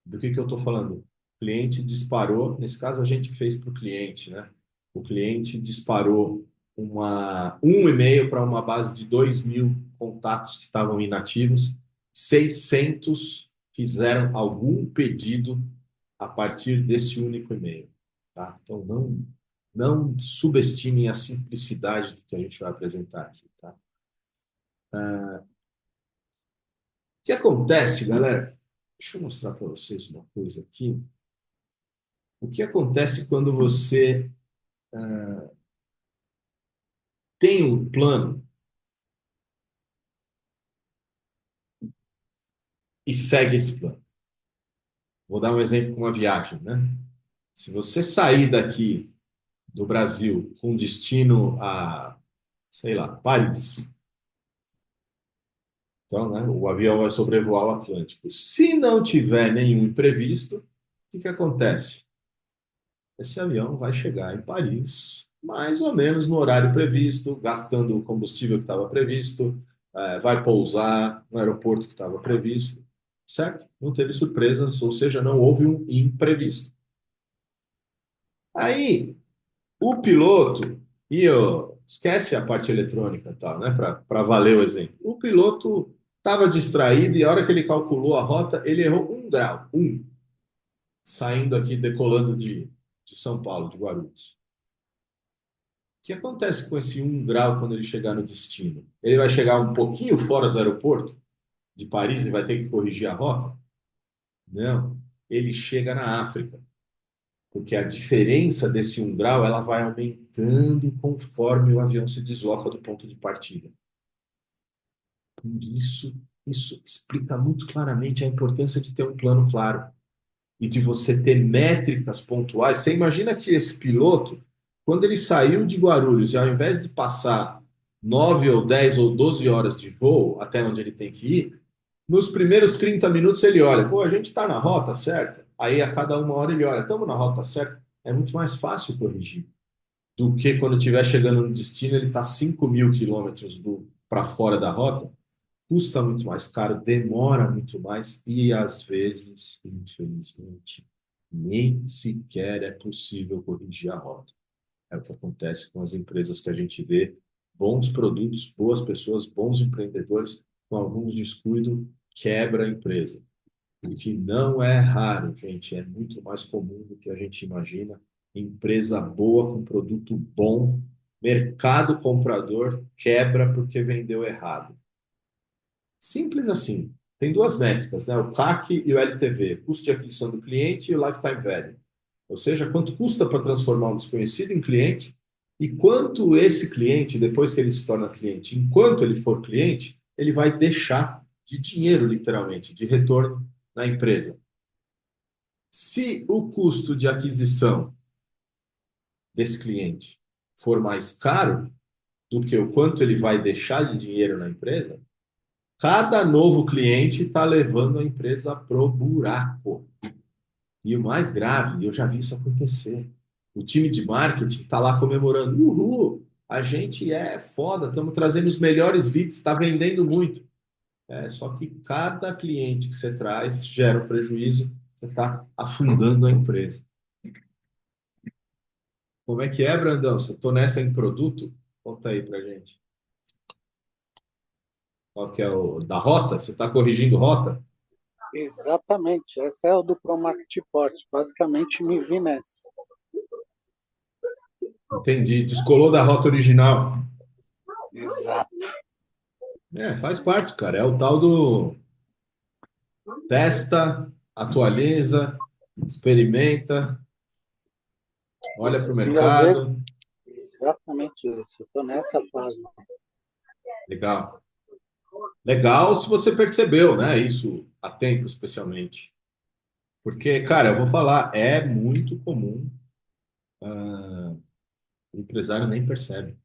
Do que eu estou falando? O cliente disparou, nesse caso a gente fez para o cliente, né? O cliente disparou um e-mail para uma base de 2.000 contatos que estavam inativos, 600 fizeram algum pedido a partir desse único e-mail, tá? Então não subestimem a simplicidade do que a gente vai apresentar aqui, tá? O que acontece, galera? Deixa eu mostrar para vocês uma coisa aqui. O que acontece quando você tem um plano e segue esse plano? Vou dar um exemplo com uma viagem, né? Se você sair daqui do Brasil com destino a, sei lá, Paris, então, né, o avião vai sobrevoar o Atlântico. Se não tiver nenhum imprevisto, o que acontece? Esse avião vai chegar em Paris mais ou menos no horário previsto, gastando o combustível que estava previsto, vai pousar no aeroporto que estava previsto, certo? Não teve surpresas, ou seja, não houve um imprevisto. Aí, o piloto, esquece a parte eletrônica, tal, né, para valer o exemplo. O piloto estava distraído e a hora que ele calculou a rota, ele errou 1 grau, saindo aqui, decolando de São Paulo, de Guarulhos. O que acontece com esse 1 grau quando ele chegar no destino? Ele vai chegar um pouquinho fora do aeroporto de Paris e vai ter que corrigir a rota? Não, ele chega na África, porque a diferença desse 1 grau ela vai aumentando conforme o avião se desloca do ponto de partida. Por isso, isso explica muito claramente a importância de ter um plano claro e de você ter métricas pontuais. Você imagina que esse piloto, quando ele saiu de Guarulhos, e ao invés de passar 9 ou 10 ou 12 horas de voo até onde ele tem que ir, nos primeiros 30 minutos ele olha, pô, a gente está na rota certa? Aí a cada 1 hora ele olha, estamos na rota certa? É muito mais fácil corrigir do que quando estiver chegando no destino, ele está 5.000 quilômetros para fora da rota, custa muito mais caro, demora muito mais e às vezes, infelizmente, nem sequer é possível corrigir a rota. É o que acontece com as empresas que a gente vê, bons produtos, boas pessoas, bons empreendedores, com alguns descuidos, quebra a empresa. O que não é raro, gente, é muito mais comum do que a gente imagina. Empresa boa com produto bom, mercado comprador quebra porque vendeu errado. Simples assim. Tem duas métricas, né? O CAC e o LTV, custo de aquisição do cliente e o lifetime value. Ou seja, quanto custa para transformar um desconhecido em cliente e quanto esse cliente, depois que ele se torna cliente, enquanto ele for cliente, ele vai deixar de dinheiro, literalmente, de retorno na empresa. Se o custo de aquisição desse cliente for mais caro do que o quanto ele vai deixar de dinheiro na empresa, cada novo cliente está levando a empresa pro buraco. E o mais grave, eu já vi isso acontecer. O time de marketing está lá comemorando. Uhul! A gente é foda, estamos trazendo os melhores leads, está vendendo muito. Só que cada cliente que você traz gera um prejuízo, você está afundando a empresa. Como é que é, Brandão? Você estou nessa em produto? Conta aí pra gente. Qual que é o da rota? Você está corrigindo rota? Exatamente, essa é o do ProMarket Report. Basicamente, me vi nessa. Entendi. Descolou da rota original. Exato. Faz parte, cara. É o tal do testa, atualiza, experimenta, olha para o E às vezes, mercado. exatamente isso. Estou nessa fase. Legal. Legal se você percebeu, né? Isso a tempo, especialmente. Porque, cara, eu vou falar, é muito comum, o empresário nem percebe.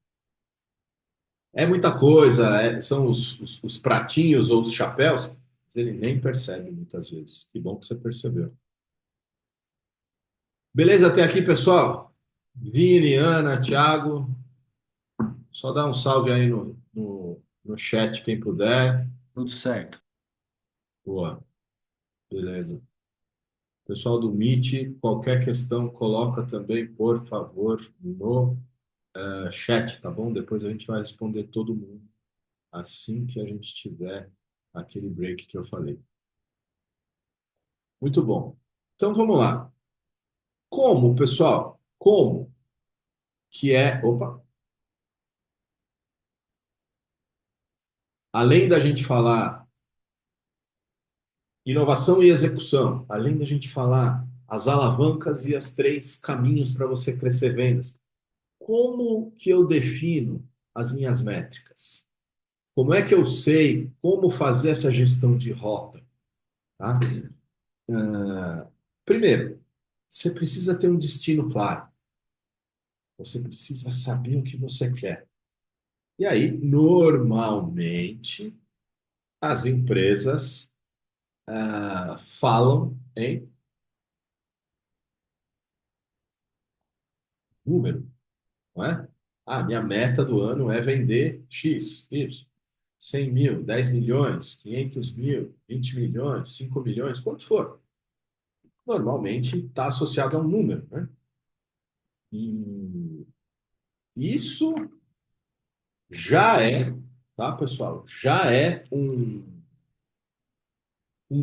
É muita coisa, são os pratinhos ou os chapéus, mas ele nem percebe muitas vezes. Que bom que você percebeu. Beleza até aqui, pessoal? Vini, Ana, Thiago, só dá um salve aí no chat, quem puder. Tudo certo. Boa, beleza. Pessoal do Meet, qualquer questão, coloca também, por favor, no chat, tá bom? Depois a gente vai responder todo mundo assim que a gente tiver aquele break que eu falei. Muito bom. Então vamos lá. Como, pessoal? Como que é. Opa! Além da gente falar inovação e execução, além da gente falar as alavancas e as 3 caminhos para você crescer vendas, como que eu defino as minhas métricas? Como é que eu sei como fazer essa gestão de rota? Tá? Primeiro, você precisa ter um destino claro. Você precisa saber o que você quer. E aí, normalmente, as empresas falam em número, não é? Minha meta do ano é vender X, Y, 100 mil, 10 milhões, 500 mil, 20 milhões, 5 milhões, quanto for. Normalmente está associado a um número, né? E isso já é, tá, pessoal? Já é um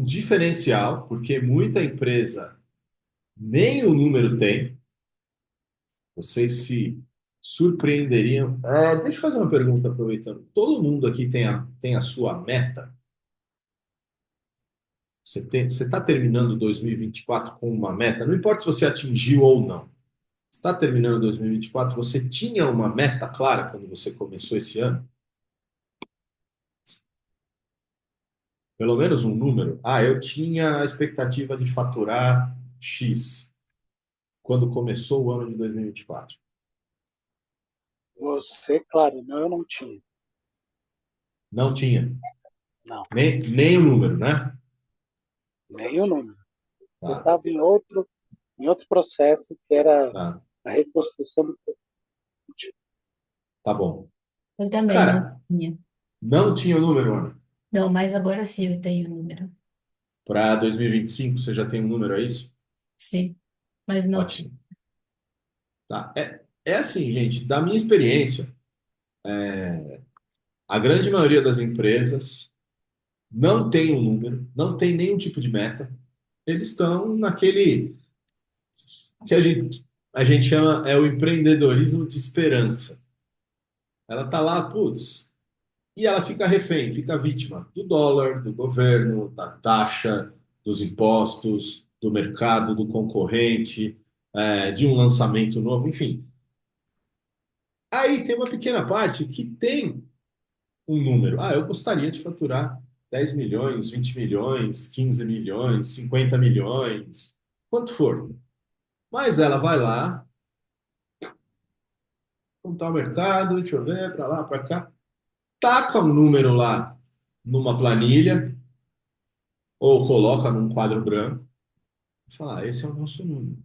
diferencial, porque muita empresa nem o número tem. Vocês se surpreenderiam. Deixa eu fazer uma pergunta, aproveitando. Todo mundo aqui tem a sua meta? Você está terminando 2024 com uma meta, não importa se você atingiu ou não. Está terminando 2024, você tinha uma meta clara quando você começou esse ano? Pelo menos um número? Ah, eu tinha a expectativa de faturar X quando começou o ano de 2024. Você, claro, não, eu não tinha. Não tinha. Não, Nem o número, né? nem o número. Eu Tá, estava em outro processo, que era tá, a reconstrução do produto. tá bom. Eu também não Cara, tinha. não tinha o número, Ana. Não, mas agora sim eu tenho o número. Para 2025, você já tem um número, é isso? Sim, mas não tinha. Ótimo. Tá. É assim, gente, da minha experiência, a grande maioria das empresas não tem um número, não tem nenhum tipo de meta. Eles estão naquele que a gente chama o empreendedorismo de esperança. Ela tá lá, putz, e ela fica refém, fica vítima do dólar, do governo, da taxa, dos impostos, do mercado, do concorrente, de um lançamento novo, enfim. Aí tem uma pequena parte que tem um número. Ah, eu gostaria de faturar 10 milhões, 20 milhões, 15 milhões, 50 milhões, quanto for. Mas ela vai lá, montar o mercado, deixa eu ver, para lá, para cá, taca um número lá numa planilha ou coloca num quadro branco e fala: esse é o nosso número.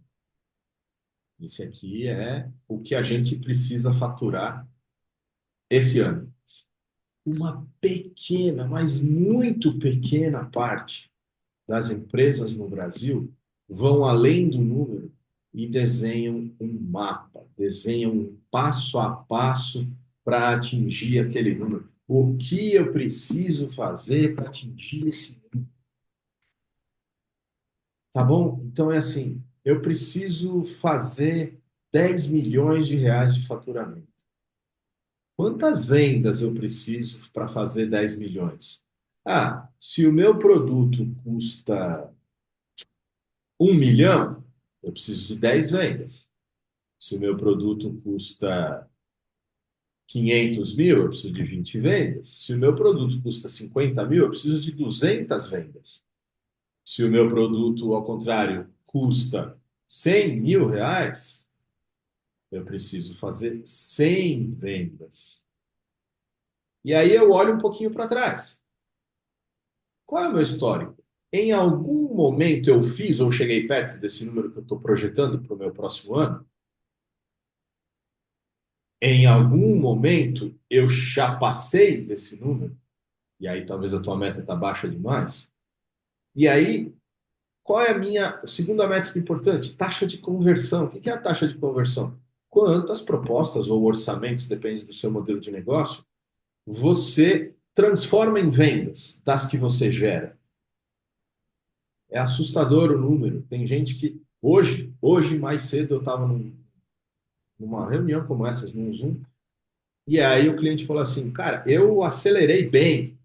Esse aqui é o que a gente precisa faturar esse ano. Uma pequena, mas muito pequena parte das empresas no Brasil vão além do número e desenham um mapa, desenham um passo a passo para atingir aquele número. O que eu preciso fazer para atingir esse número? Tá bom? Então é assim, eu preciso fazer 10 milhões de reais de faturamento. Quantas vendas eu preciso para fazer 10 milhões? Ah, se o meu produto custa 1 milhão, eu preciso de 10 vendas. Se o meu produto custa 500 mil, eu preciso de 20 vendas. Se o meu produto custa 50 mil, eu preciso de 200 vendas. Se o meu produto, ao contrário, custa 100 mil reais, eu preciso fazer 100 vendas. E aí eu olho um pouquinho para trás. Qual é o meu histórico? Em algum momento eu fiz ou cheguei perto desse número que eu estou projetando para o meu próximo ano? Em algum momento eu já passei desse número? E aí talvez a tua meta está baixa demais? E aí, qual é a minha segunda métrica importante? Taxa de conversão. O que é a taxa de conversão? Quantas propostas ou orçamentos, depende do seu modelo de negócio, você transforma em vendas das que você gera. É assustador o número. Tem gente que hoje mais cedo eu estava numa reunião como essas, num Zoom, e aí o cliente falou assim, cara, eu acelerei bem,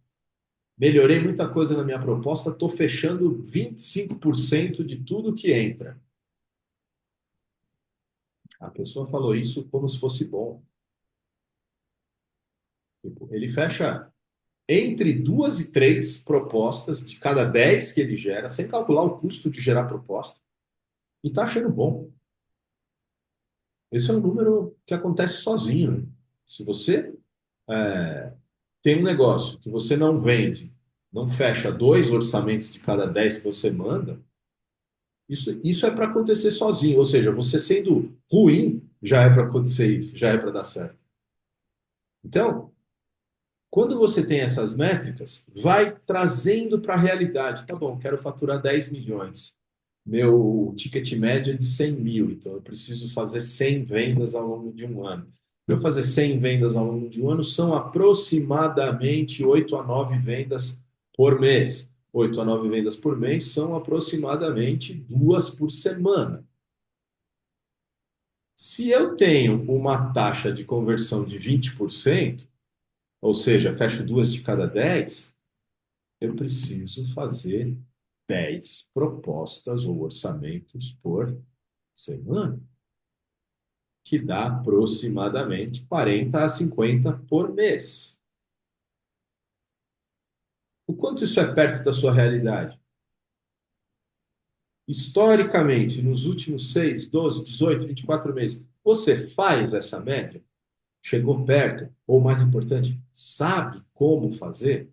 melhorei muita coisa na minha proposta, estou fechando 25% de tudo que entra. A pessoa falou isso como se fosse bom. Tipo, ele fecha entre 2 e 3 propostas de cada 10 que ele gera, sem calcular o custo de gerar proposta, e está achando bom. Esse é um número que acontece sozinho, né? Se você tem um negócio que você não vende, não fecha 2 orçamentos de cada 10 que você manda, isso é para acontecer sozinho. Ou seja, você sendo ruim, já é para acontecer isso, já é para dar certo. Então, quando você tem essas métricas, vai trazendo para a realidade. Tá bom, quero faturar 10 milhões. Meu ticket médio é de 100 mil, então eu preciso fazer 100 vendas ao longo de um ano. Para eu fazer 100 vendas ao longo de um ano, são aproximadamente 8 a 9 vendas por mês. 8 a 9 vendas por mês são aproximadamente 2 por semana. Se eu tenho uma taxa de conversão de 20%, ou seja, fecho 2 de cada 10, eu preciso fazer 10 propostas ou orçamentos por semana, que dá aproximadamente 40 a 50 por mês. O quanto isso é perto da sua realidade? Historicamente, nos últimos 6, 12, 18, 24 meses, você faz essa média? Chegou perto? Ou, mais importante, sabe como fazer?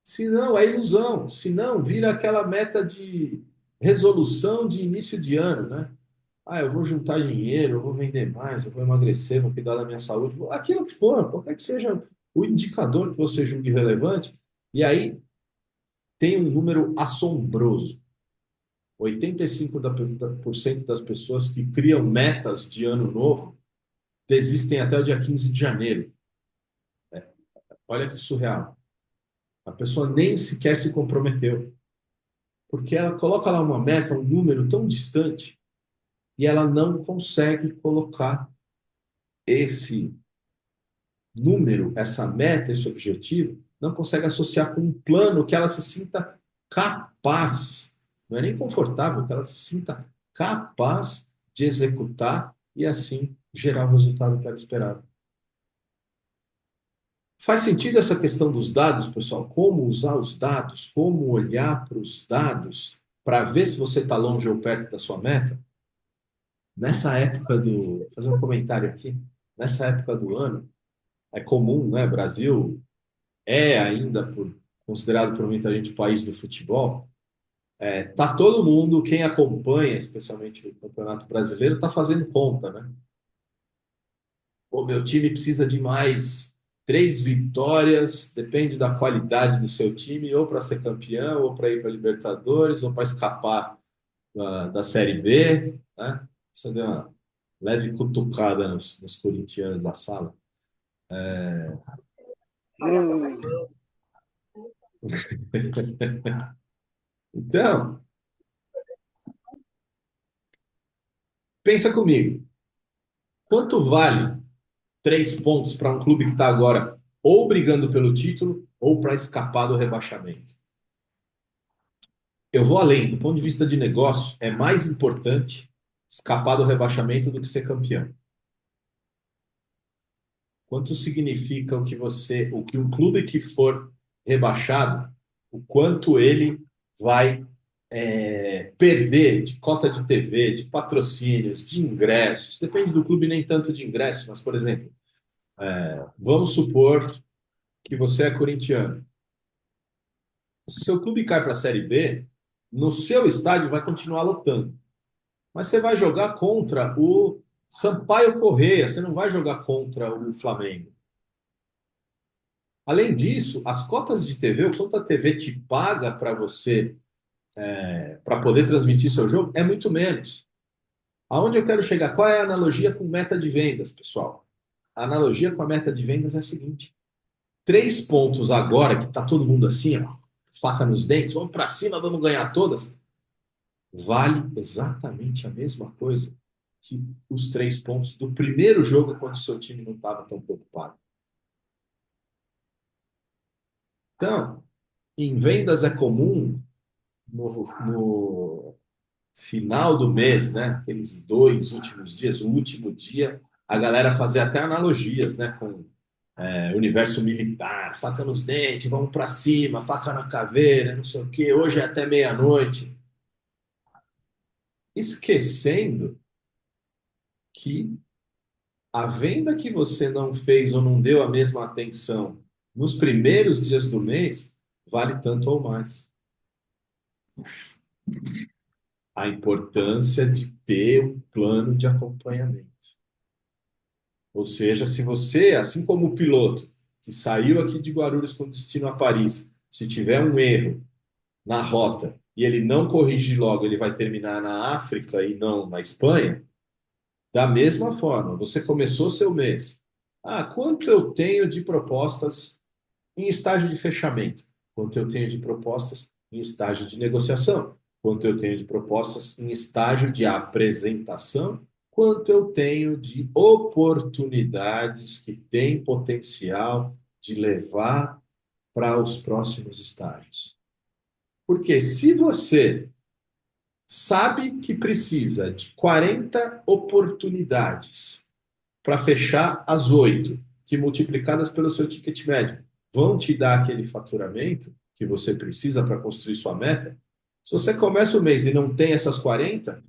Se não, é ilusão. Se não, vira aquela meta de resolução de início de ano, né? Ah, eu vou juntar dinheiro, eu vou vender mais, eu vou emagrecer, vou cuidar da minha saúde, aquilo que for, qualquer que seja o indicador que você julgue relevante. E aí tem um número assombroso. 85% das pessoas que criam metas de ano novo desistem até o dia 15 de janeiro. Olha que surreal. A pessoa nem sequer se comprometeu, porque ela coloca lá uma meta, um número tão distante, e ela não consegue colocar esse número, essa meta, esse objetivo, não consegue associar com um plano que ela se sinta capaz, não é nem confortável, que ela se sinta capaz de executar e assim gerar o resultado que ela esperava. Faz sentido essa questão dos dados, pessoal? Como usar os dados, como olhar para os dados para ver se você está longe ou perto da sua meta? Nessa época do. Vou fazer um comentário aqui. Nessa época do ano, é comum, né? Brasil é ainda considerado por muita gente o país do futebol. Tá todo mundo, quem acompanha, especialmente o Campeonato Brasileiro, tá fazendo conta, né? O meu time precisa de mais 3 vitórias, depende da qualidade do seu time, ou para ser campeão, ou para ir para Libertadores, ou para escapar da Série B, né? Isso deu uma leve cutucada nos corintianos da sala. Hum, Então, pensa comigo. Quanto vale 3 pontos para um clube que está agora ou brigando pelo título ou para escapar do rebaixamento? Eu vou além. Do ponto de vista de negócio, é mais importante escapar do rebaixamento do que ser campeão. Quanto significa o que um clube que for rebaixado, o quanto ele vai perder de cota de TV, de patrocínios, de ingressos. Depende do clube, nem tanto de ingressos, mas, por exemplo, vamos supor que você é corintiano. Se seu clube cai para a Série B, no seu estádio vai continuar lotando. Mas você vai jogar contra o Sampaio Corrêa, você não vai jogar contra o Flamengo. Além disso, as cotas de TV, o quanto a TV te paga para você, para poder transmitir seu jogo, é muito menos. Aonde eu quero chegar? Qual é a analogia com meta de vendas, pessoal? A analogia com a meta de vendas é a seguinte: 3 pontos agora, que está todo mundo assim, ó, faca nos dentes, vamos para cima, vamos ganhar todas, vale exatamente a mesma coisa que os 3 pontos do primeiro jogo quando o seu time não estava tão preocupado. Então, em vendas é comum no final do mês, né? Aqueles 2 últimos dias, o último dia, a galera fazer até analogias, né? Com universo militar, faca nos dentes, vamos para cima, faca na caveira, não sei o quê, hoje é até meia-noite. Esquecendo que a venda que você não fez ou não deu a mesma atenção nos primeiros dias do mês vale tanto ou mais. A importância de ter um plano de acompanhamento. Ou seja, se você, assim como o piloto que saiu aqui de Guarulhos com destino a Paris, se tiver um erro na rota e ele não corrigir logo, ele vai terminar na África e não na Espanha. Da mesma forma, você começou seu mês. Ah, quanto eu tenho de propostas em estágio de fechamento? Quanto eu tenho de propostas em estágio de negociação? Quanto eu tenho de propostas em estágio de apresentação? Quanto eu tenho de oportunidades que têm potencial de levar para os próximos estágios? Porque se você sabe que precisa de 40 oportunidades para fechar as 8, que multiplicadas pelo seu ticket médio vão te dar aquele faturamento que você precisa para construir sua meta, se você começa o mês e não tem essas 40,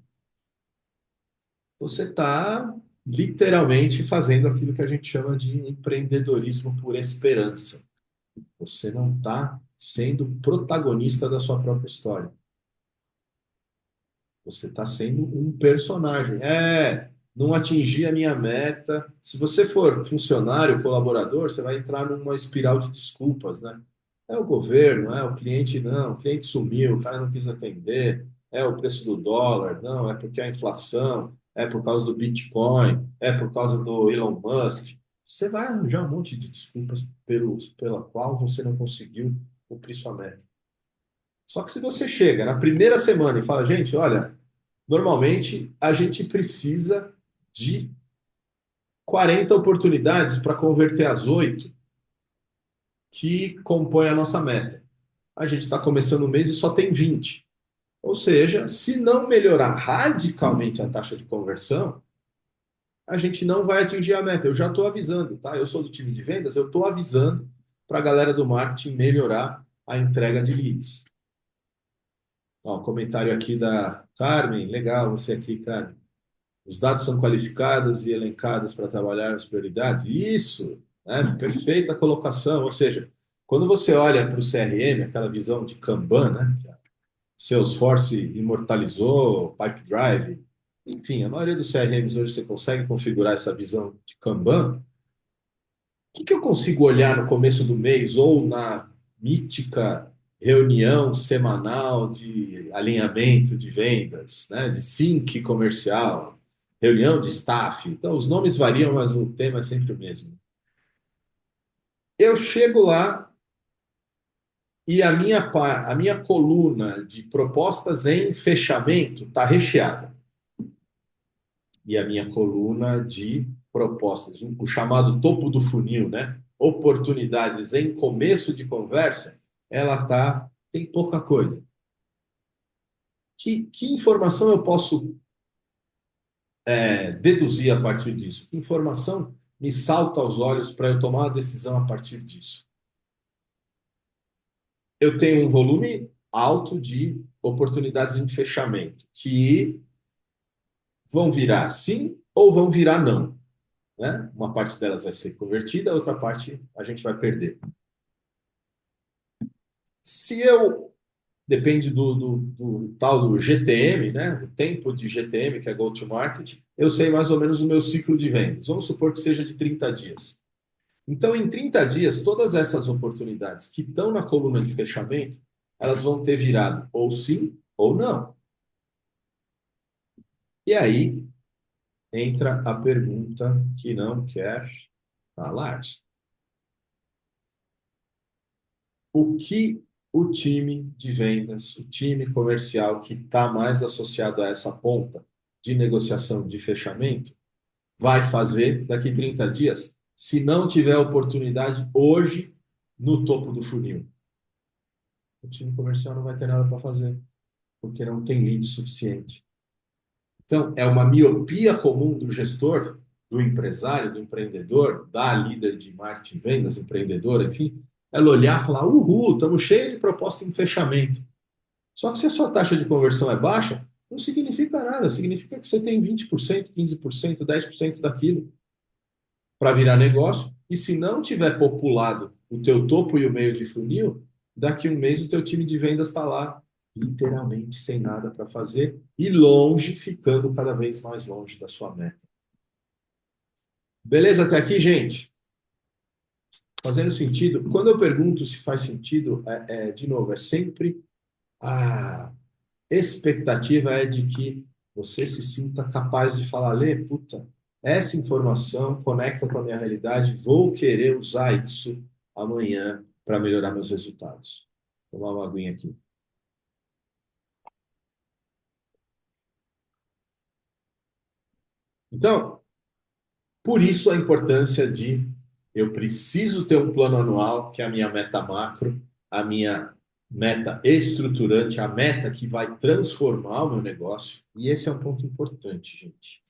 você está literalmente fazendo aquilo que a gente chama de empreendedorismo por esperança. Você não está sendo protagonista da sua própria história. Você está sendo um personagem. Não atingi a minha meta. Se você for funcionário, colaborador, você vai entrar numa espiral de desculpas, né? É o governo, é o cliente não, o cliente sumiu, o cara não quis atender, é o preço do dólar, não, é porque a inflação, é por causa do Bitcoin, é por causa do Elon Musk. Você vai arranjar um monte de desculpas pela qual você não conseguiu cumprir sua meta. Só que se você chega na primeira semana e fala, gente, olha, normalmente a gente precisa de 40 oportunidades para converter as 8 que compõem a nossa meta. A gente está começando o mês e só tem 20. Ou seja, se não melhorar radicalmente a taxa de conversão, a gente não vai atingir a meta. Eu já estou avisando, tá? Eu sou do time de vendas, eu estou avisando para a galera do marketing melhorar a entrega de leads. Ó, comentário aqui da Carmen, legal você aqui, Carmen. Os dados são qualificados e elencados para trabalhar as prioridades? Isso, né? Perfeita colocação. Ou seja, quando você olha para o CRM, aquela visão de Kanban, né? Que a Salesforce imortalizou, Pipedrive, enfim, a maioria dos CRMs hoje você consegue configurar essa visão de Kanban. O que eu consigo olhar no começo do mês ou na mítica reunião semanal de alinhamento de vendas, né, de sync comercial, reunião de staff? Então, os nomes variam, mas o tema é sempre o mesmo. Eu chego lá e a minha coluna de propostas em fechamento está recheada. E a minha coluna de propostas, o chamado topo do funil, né? Oportunidades em começo de conversa, tem pouca coisa. Que informação eu posso deduzir a partir disso? Que informação me salta aos olhos para eu tomar uma decisão a partir disso? Eu tenho um volume alto de oportunidades em fechamento, que vão virar sim ou vão virar não, né? Uma parte delas vai ser convertida, a outra parte a gente vai perder. Se eu Depende do tal do GTM, né? O tempo de GTM, que é Go to Market, eu sei mais ou menos o meu ciclo de vendas. Vamos supor que seja de 30 dias. Então, em 30 dias, todas essas oportunidades que estão na coluna de fechamento, elas vão ter virado ou sim ou não. E aí entra a pergunta que não quer falar. O que o time de vendas, o time comercial que está mais associado a essa ponta de negociação de fechamento, vai fazer daqui 30 dias, se não tiver oportunidade hoje no topo do funil? O time comercial não vai ter nada para fazer, porque não tem lead suficiente. Então, é uma miopia comum do gestor, do empresário, do empreendedor, da líder de marketing, vendas, empreendedora, enfim, ela olhar e falar, uhul, estamos cheios de proposta em fechamento. Só que se a sua taxa de conversão é baixa, não significa nada. Significa que você tem 20%, 15%, 10% daquilo para virar negócio. E se não tiver populado o teu topo e o meio de funil, daqui um mês o teu time de vendas está lá, literalmente sem nada para fazer e longe, ficando cada vez mais longe da sua meta. Beleza até aqui, gente? Fazendo sentido? Quando eu pergunto se faz sentido, de novo, é sempre a expectativa é de que você se sinta capaz de falar, Lê, puta, essa informação conecta com a minha realidade, vou querer usar isso amanhã para melhorar meus resultados. Vou tomar uma aguinha aqui. Então, por isso a importância de eu preciso ter um plano anual, que é a minha meta macro, a minha meta estruturante, a meta que vai transformar o meu negócio. E esse é um ponto importante, gente.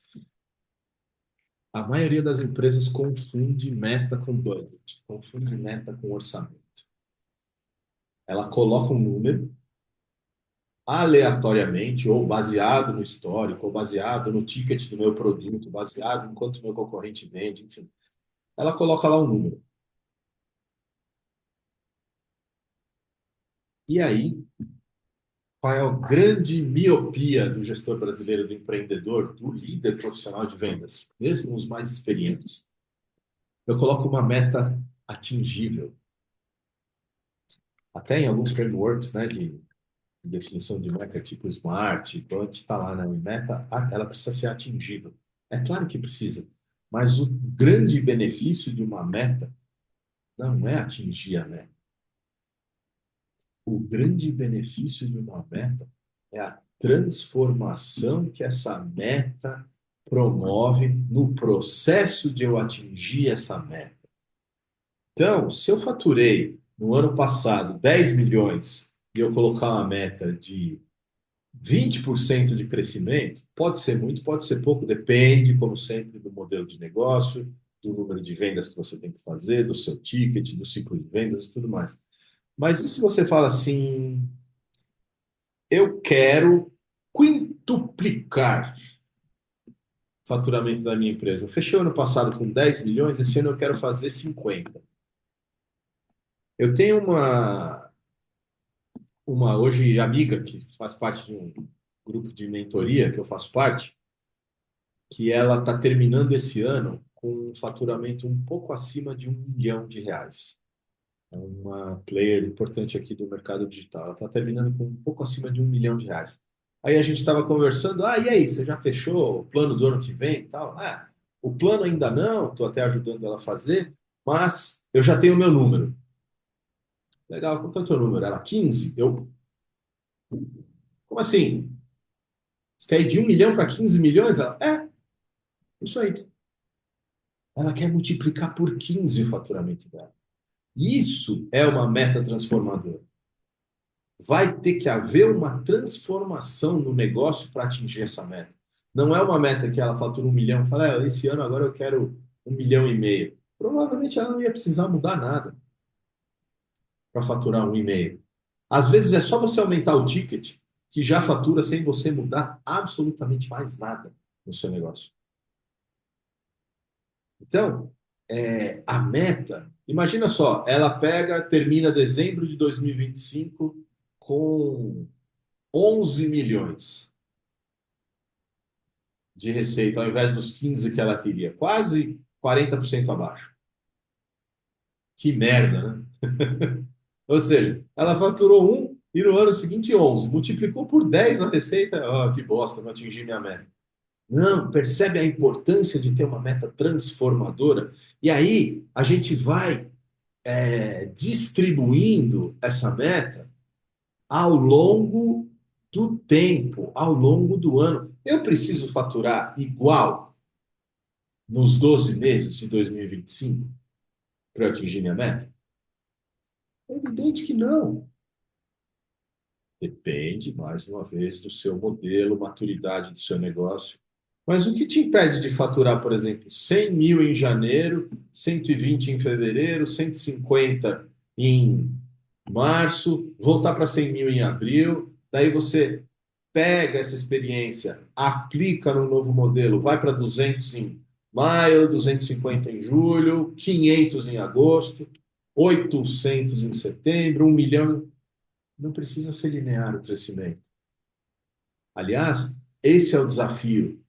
A maioria das empresas confunde meta com budget, confunde meta com orçamento. Ela coloca um número aleatoriamente, ou baseado no histórico, ou baseado no ticket do meu produto, baseado em quanto meu concorrente vende, enfim. Ela coloca lá um número. E aí, qual é a grande miopia do gestor brasileiro, do empreendedor, do líder profissional de vendas, mesmo os mais experientes? Eu coloco uma meta atingível. Até em alguns frameworks, né, de definição de meta, tipo Smart, quando está lá na meta, ela precisa ser atingível. É claro que precisa, mas o grande benefício de uma meta não é atingir a meta. O grande benefício de uma meta é a transformação que essa meta promove no processo de eu atingir essa meta. Então, se eu faturei no ano passado 10 milhões e eu colocar uma meta de 20% de crescimento, pode ser muito, pode ser pouco, depende, como sempre, do modelo de negócio, do número de vendas que você tem que fazer, do seu ticket, do ciclo de vendas e tudo mais. Mas e se você fala assim, eu quero quintuplicar o faturamento da minha empresa. Eu fechei o ano passado com 10 milhões, esse ano eu quero fazer 50. Eu tenho uma hoje amiga que faz parte de um grupo de mentoria que eu faço parte, que ela está terminando esse ano com um faturamento um pouco acima de R$ 1 milhão. É uma player importante aqui do mercado digital. Ela está terminando com um pouco acima de R$ 1 milhão. Aí a gente estava conversando, e aí, você já fechou o plano do ano que vem e tal? O plano ainda não, estou até ajudando ela a fazer, mas eu já tenho o meu número. Legal, qual que é o teu número? Ela, 15. Como assim? Você quer ir de 1 milhão para 15 milhões? Ela, isso aí. Ela quer multiplicar por 15 o faturamento dela. Isso é uma meta transformadora. Vai ter que haver uma transformação no negócio para atingir essa meta. Não é uma meta que ela fatura 1 milhão e fala, esse ano agora eu quero 1,5 milhão. Provavelmente ela não ia precisar mudar nada para faturar 1,5 milhão. Às vezes é só você aumentar o ticket que já fatura sem você mudar absolutamente mais nada no seu negócio. Então, a meta, imagina só, ela termina dezembro de 2025 com 11 milhões de receita, ao invés dos 15 que ela queria, quase 40% abaixo. Que merda, né? Ou seja, ela faturou 1 e no ano seguinte 11, multiplicou por 10 a receita, que bosta, não atingi minha meta. Não, percebe a importância de ter uma meta transformadora? E aí a gente vai distribuindo essa meta ao longo do tempo, ao longo do ano. Eu preciso faturar igual nos 12 meses de 2025 para eu atingir minha meta? É evidente que não. Depende, mais uma vez, do seu modelo, maturidade do seu negócio. Mas o que te impede de faturar, por exemplo, 100 mil em janeiro, 120 em fevereiro, 150 em março, voltar para 100 mil em abril, daí você pega essa experiência, aplica no novo modelo, vai para 200 em maio, 250 em julho, 500 em agosto, 800 em setembro, 1 milhão. Não precisa ser linear o crescimento. Aliás, esse é o desafio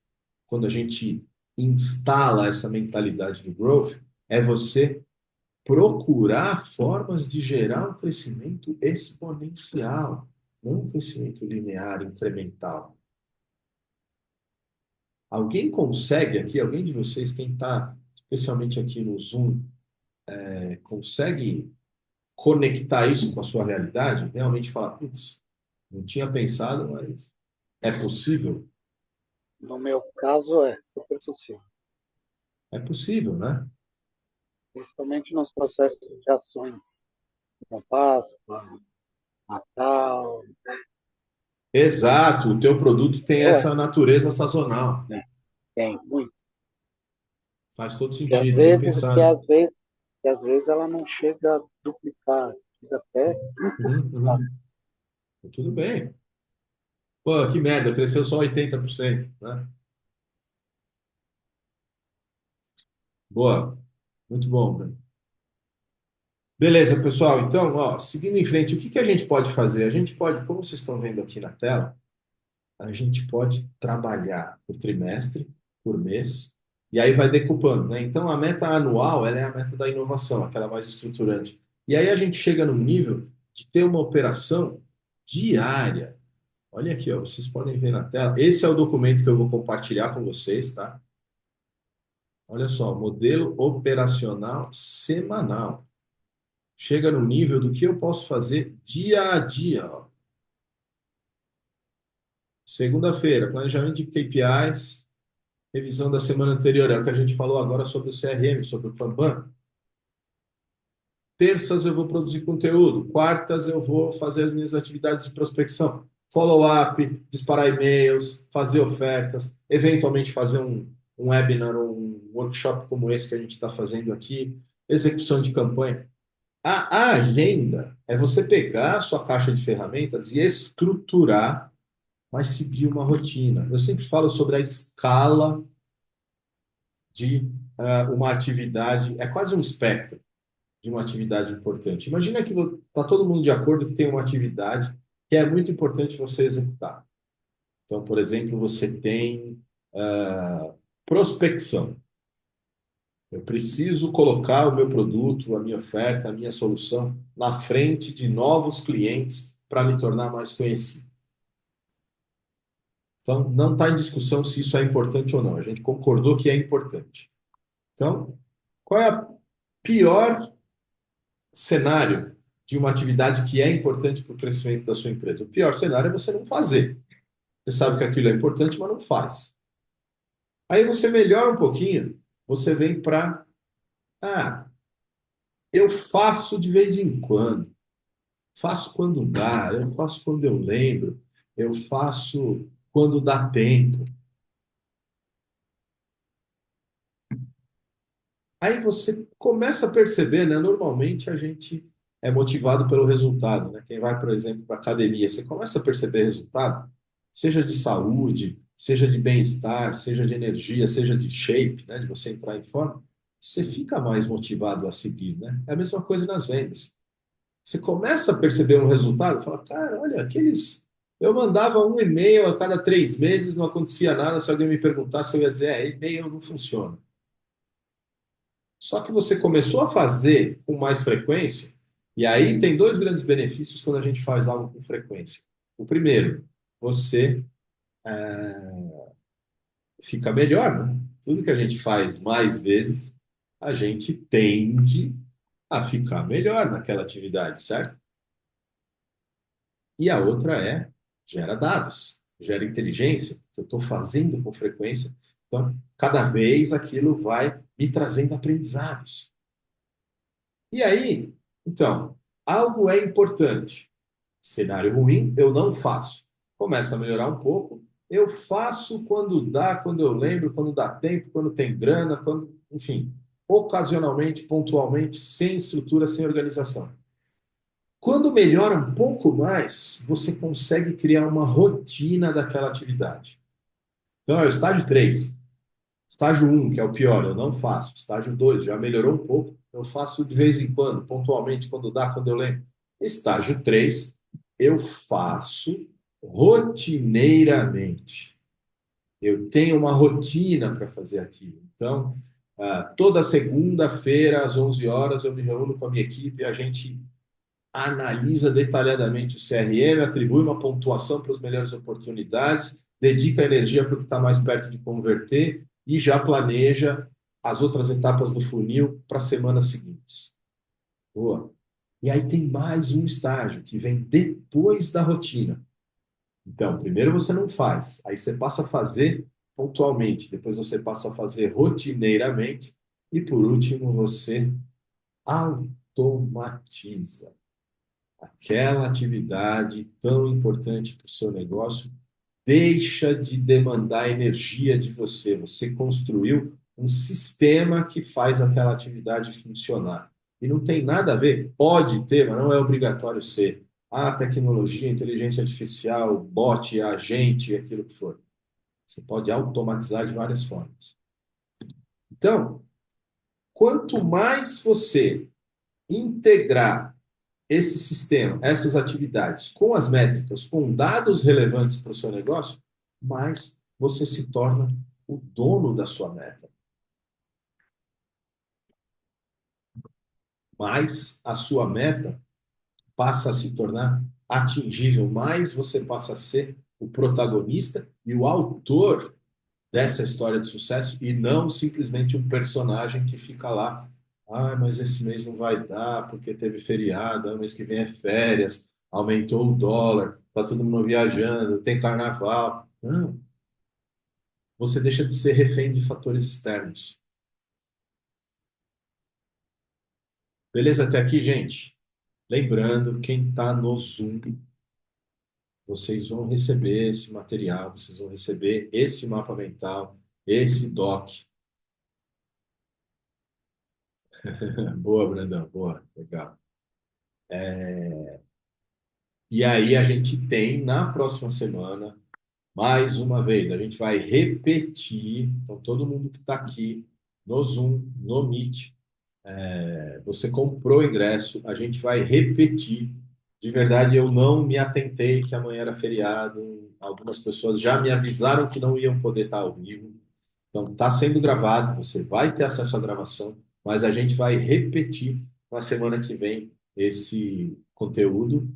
quando a gente instala essa mentalidade do growth, é você procurar formas de gerar um crescimento exponencial, não um crescimento linear, incremental. Alguém consegue aqui, alguém de vocês, quem está especialmente aqui no Zoom, consegue conectar isso com a sua realidade? Realmente falar, putz, não tinha pensado, mas é possível? No meu caso, é super possível. É possível, né? Principalmente nos processos de ações, como Páscoa, Natal. Exato, o teu produto tem Ué, essa natureza sazonal. né? Tem muito. Faz todo E às sentido, bem vezes, que pensado. às vezes, que às vezes ela não chega a duplicar, chega até Uhum, uhum. Tudo bem. Pô, que merda, cresceu só 80%, né? Boa, muito bom, né? Beleza, pessoal. Então, ó, seguindo em frente, o que que a gente pode fazer? A gente pode, como vocês estão vendo aqui na tela, a gente pode trabalhar por trimestre, por mês, e aí vai decupando, né? Então, a meta anual, ela é a meta da inovação, aquela mais estruturante. E aí a gente chega no nível de ter uma operação diária. Olha aqui, ó, vocês podem ver na tela. Esse é o documento que eu vou compartilhar com vocês, tá? Olha só, modelo operacional semanal. Chega no nível do que eu posso fazer dia a dia, ó. Segunda-feira, planejamento de KPIs, revisão da semana anterior, é o que a gente falou agora sobre o CRM, sobre o Kanban. Terças eu vou produzir conteúdo, quartas eu vou fazer as minhas atividades de prospecção, follow-up, disparar e-mails, fazer ofertas, eventualmente fazer um webinar ou um workshop como esse que a gente está fazendo aqui, execução de campanha. A agenda é você pegar a sua caixa de ferramentas e estruturar, mas seguir uma rotina. Eu sempre falo sobre a escala de uma atividade, é quase um espectro de uma atividade importante. Imagina que está todo mundo de acordo que tem uma atividade que é muito importante você executar. Então, por exemplo, você tem prospecção. Eu preciso colocar o meu produto, a minha oferta, a minha solução na frente de novos clientes para me tornar mais conhecido. Então, não está em discussão se isso é importante ou não. A gente concordou que é importante. Então, qual é o pior cenário de uma atividade que é importante para o crescimento da sua empresa? O pior cenário é você não fazer. Você sabe que aquilo é importante, mas não faz. Aí você melhora um pouquinho, você vem para, ah, eu faço de vez em quando. Faço quando dá, eu faço quando eu lembro, eu faço quando dá tempo. Aí você começa a perceber, né? Normalmente a gente é motivado pelo resultado, né? Quem vai, por exemplo, para academia, você começa a perceber resultado, seja de saúde, seja de bem-estar, seja de energia, seja de shape, né? De você entrar em forma, você fica mais motivado a seguir, né? É a mesma coisa nas vendas. Você começa a perceber um resultado, fala, cara, olha, aqueles. Eu mandava um e-mail a cada 3 meses, não acontecia nada. Se alguém me perguntasse, eu ia dizer, e-mail não funciona. Só que você começou a fazer com mais frequência, e aí tem dois grandes benefícios quando a gente faz algo com frequência. O primeiro, você fica melhor, né? Tudo que a gente faz mais vezes, a gente tende a ficar melhor naquela atividade, certo? E a outra é gera dados, gera inteligência, que eu estou fazendo com frequência. Então, cada vez aquilo vai me trazendo aprendizados. E aí, então, algo é importante. Cenário ruim, eu não faço. Começa a melhorar um pouco. Eu faço quando dá, quando eu lembro, quando dá tempo, quando tem grana, quando, enfim, ocasionalmente, pontualmente, sem estrutura, sem organização. Quando melhora um pouco mais, você consegue criar uma rotina daquela atividade. Então, é o estágio 3. Estágio 1, que é o pior, eu não faço. Estágio 2 já melhorou um pouco, eu faço de vez em quando, pontualmente, quando dá, quando eu lembro. Estágio 3, eu faço rotineiramente. Eu tenho uma rotina para fazer aquilo. Então, toda segunda-feira, às 11 horas, eu me reúno com a minha equipe, a gente analisa detalhadamente o CRM, atribui uma pontuação para as melhores oportunidades, dedica energia para o que está mais perto de converter e já planeja as outras etapas do funil para as semanas seguintes. Boa. E aí tem mais um estágio que vem depois da rotina. Então, primeiro você não faz, aí você passa a fazer pontualmente, depois você passa a fazer rotineiramente e por último você automatiza. aquela atividade tão importante para o seu negócio deixa de demandar energia de você. Você construiu um sistema que faz aquela atividade funcionar. E não tem nada a ver, pode ter, mas não é obrigatório ser. A tecnologia, inteligência artificial, bot, agente, aquilo que for. Você pode automatizar de várias formas. Então, quanto mais você integrar esse sistema, essas atividades, com as métricas, com dados relevantes para o seu negócio, mais você se torna o dono da sua meta. Mais a sua meta passa a se tornar atingível, mais você passa a ser o protagonista e o autor dessa história de sucesso e não simplesmente um personagem que fica lá. Ah, mas esse mês não vai dar porque teve feriado, ah, mês que vem é férias, aumentou o dólar, tá todo mundo viajando, tem carnaval. Não, você deixa de ser refém de fatores externos. Beleza até aqui, gente? Lembrando, quem está no Zoom, vocês vão receber esse material, vocês vão receber esse mapa mental, esse doc. Boa, Brandão, boa, legal. E aí a gente tem na próxima semana, mais uma vez, a gente vai repetir. Então, todo mundo que está aqui no Zoom, no Meet, você comprou o ingresso, a gente vai repetir. De verdade, eu não me atentei que amanhã era feriado. Algumas pessoas já me avisaram que não iam poder estar ao vivo. Então, está sendo gravado, você vai ter acesso à gravação, mas a gente vai repetir na semana que vem esse conteúdo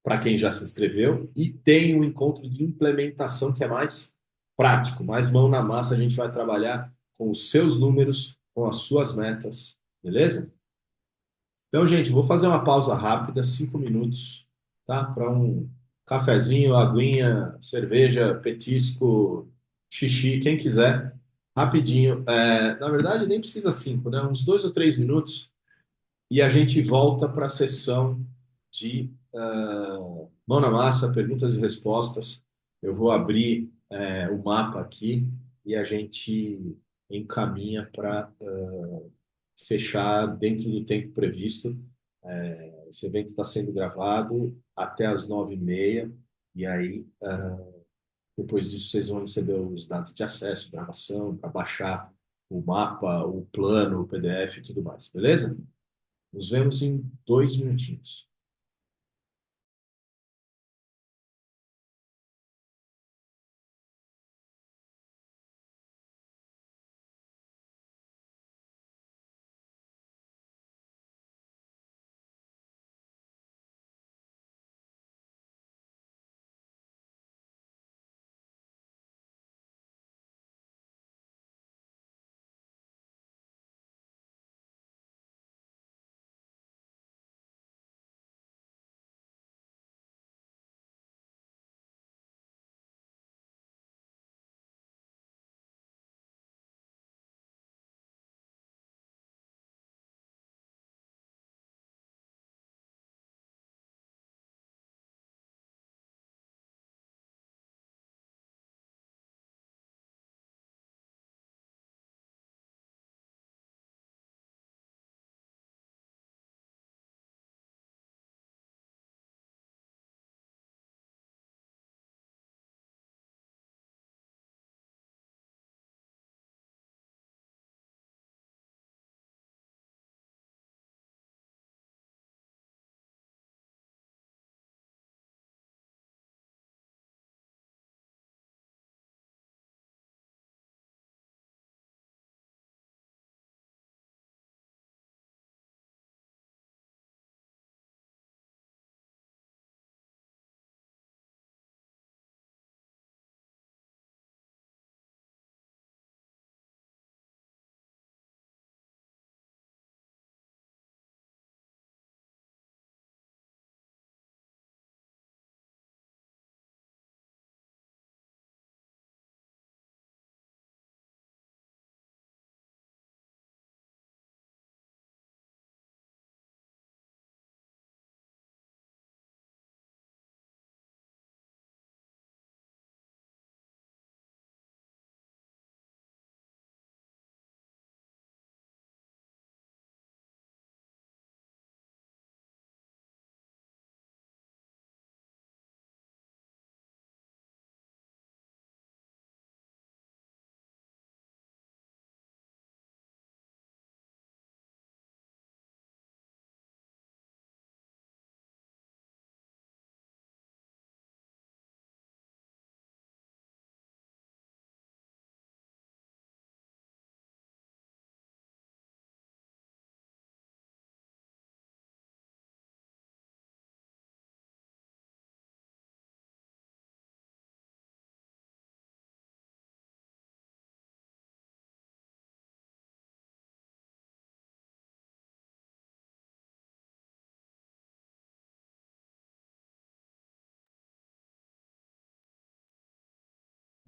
para quem já se inscreveu e tem um encontro de implementação que é mais prático, mais mão na massa. A gente vai trabalhar com os seus números, com as suas metas, beleza? Então, gente, vou fazer uma pausa rápida, 5 minutos, tá? Para um cafezinho, aguinha, cerveja, petisco, xixi, quem quiser, rapidinho. Na verdade, nem precisa 5, né? Uns 2 ou 3 minutos e a gente volta para a sessão de mão na massa, perguntas e respostas. Eu vou abrir o mapa aqui e a gente encaminha para fechar dentro do tempo previsto. Esse evento está sendo gravado até as 9h30 e aí depois disso vocês vão receber os dados de acesso, gravação, para baixar o mapa, o plano, o PDF e tudo mais, beleza? Nos vemos em 2 minutinhos.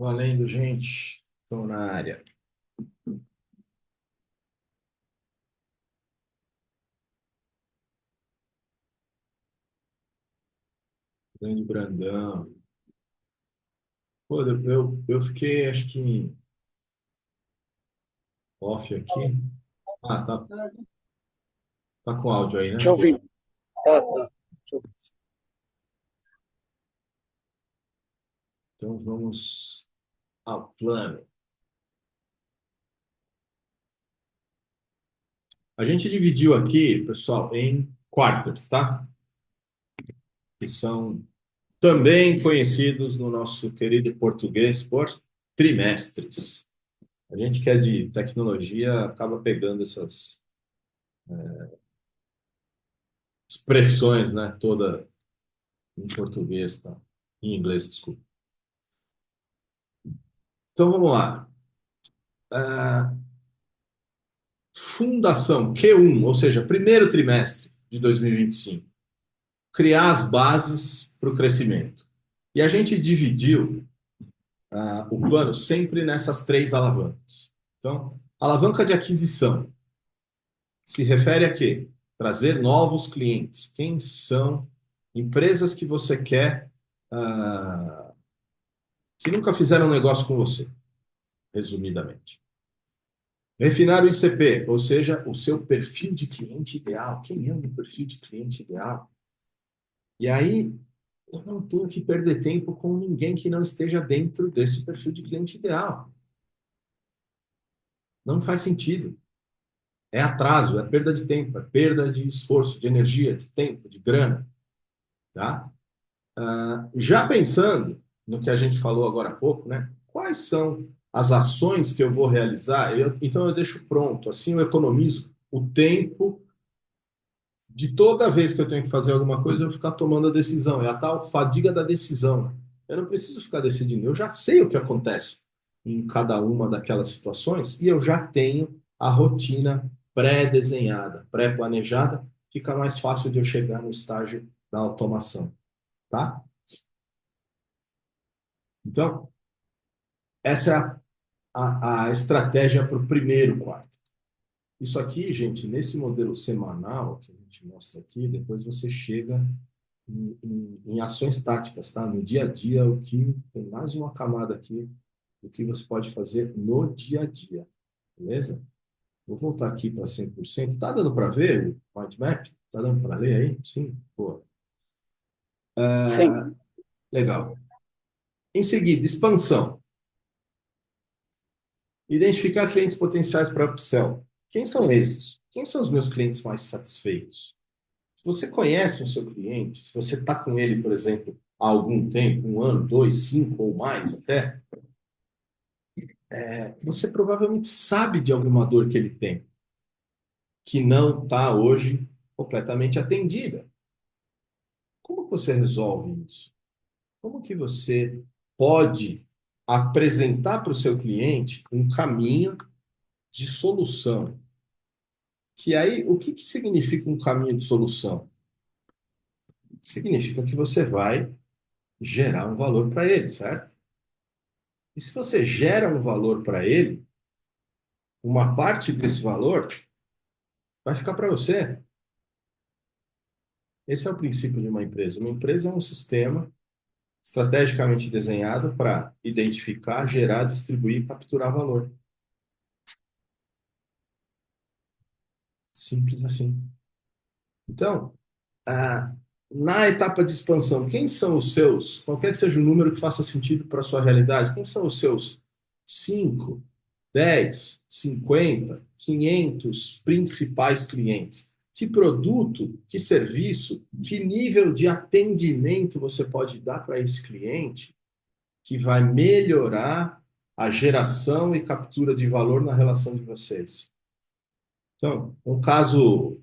Valendo, gente. Estou na área. Grande Brandão. Pô, eu fiquei, acho que, off aqui. Ah, tá com áudio aí, Deixa eu né? ouvir. Tá. Deixa eu... Então vamos ao plano. A gente dividiu aqui, pessoal, em quarters, tá? Que são também conhecidos no nosso querido português por trimestres. A gente que é de tecnologia acaba pegando essas expressões, né? Toda em português, tá? Em inglês, desculpa. Então vamos lá. Ah, fundação Q1, ou seja, primeiro trimestre de 2025. Criar as bases para o crescimento. E a gente dividiu o plano sempre nessas três alavancas. Então, alavanca de aquisição se refere a quê? Trazer novos clientes. Quem são empresas que você quer que nunca fizeram negócio com você, resumidamente. Refinar o ICP, ou seja, o seu perfil de cliente ideal. Quem é o meu perfil de cliente ideal? E aí, eu não tenho que perder tempo com ninguém que não esteja dentro desse perfil de cliente ideal. Não faz sentido. É atraso, é perda de tempo, é perda de esforço, de energia, de tempo, de grana. Tá? Já pensando no que a gente falou agora há pouco, né? Quais são as ações que eu vou realizar? Então eu deixo pronto. Assim eu economizo o tempo de toda vez que eu tenho que fazer alguma coisa, eu ficar tomando a decisão. É a tal fadiga da decisão. Eu não preciso ficar decidindo. Eu já sei o que acontece em cada uma daquelas situações e eu já tenho a rotina pré-desenhada, pré-planejada. Fica mais fácil de eu chegar no estágio da automação, tá? Então, essa é a estratégia para o primeiro quarto. Isso aqui, gente, nesse modelo semanal que a gente mostra aqui, depois você chega em ações táticas, tá? No dia a dia, o que tem mais uma camada aqui do que você pode fazer no dia a dia, beleza? Vou voltar aqui para 100%. Tá dando para ver o mind map? Tá dando para ler aí? Sim? Boa. Sim. Legal. Em seguida, expansão. Identificar clientes potenciais para upsell. Quem são esses? Quem são os meus clientes mais satisfeitos? Se você conhece o seu cliente, se você está com ele, por exemplo, há algum tempo, um ano, dois, cinco ou mais até, você provavelmente sabe de alguma dor que ele tem, que não está hoje completamente atendida. Como você resolve isso? Como que você pode apresentar para o seu cliente um caminho de solução? Que aí, o que significa um caminho de solução? Significa que você vai gerar um valor para ele, certo? E se você gera um valor para ele, uma parte desse valor vai ficar para você. Esse é o princípio de uma empresa. Uma empresa é um sistema estrategicamente desenhado para identificar, gerar, distribuir e capturar valor. Simples assim. Então, na etapa de expansão, quem são os seus, qualquer que seja o número que faça sentido para a sua realidade, quem são os seus 5, 10, 50, 500 principais clientes? Que produto, que serviço, que nível de atendimento você pode dar para esse cliente que vai melhorar a geração e captura de valor na relação de vocês? Então, um caso,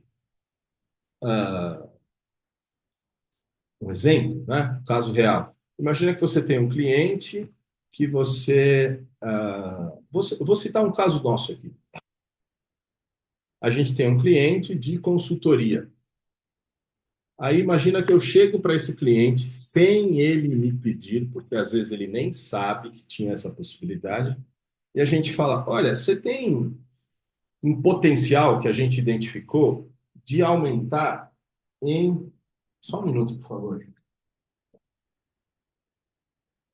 um exemplo, né? Um caso real. Imagina que você tem um cliente que vou citar um caso nosso aqui. A gente tem um cliente de consultoria. Aí imagina que eu chego para esse cliente sem ele me pedir, porque às vezes ele nem sabe que tinha essa possibilidade, e a gente fala: olha, você tem um potencial que a gente identificou de aumentar em. Só um minuto, por favor.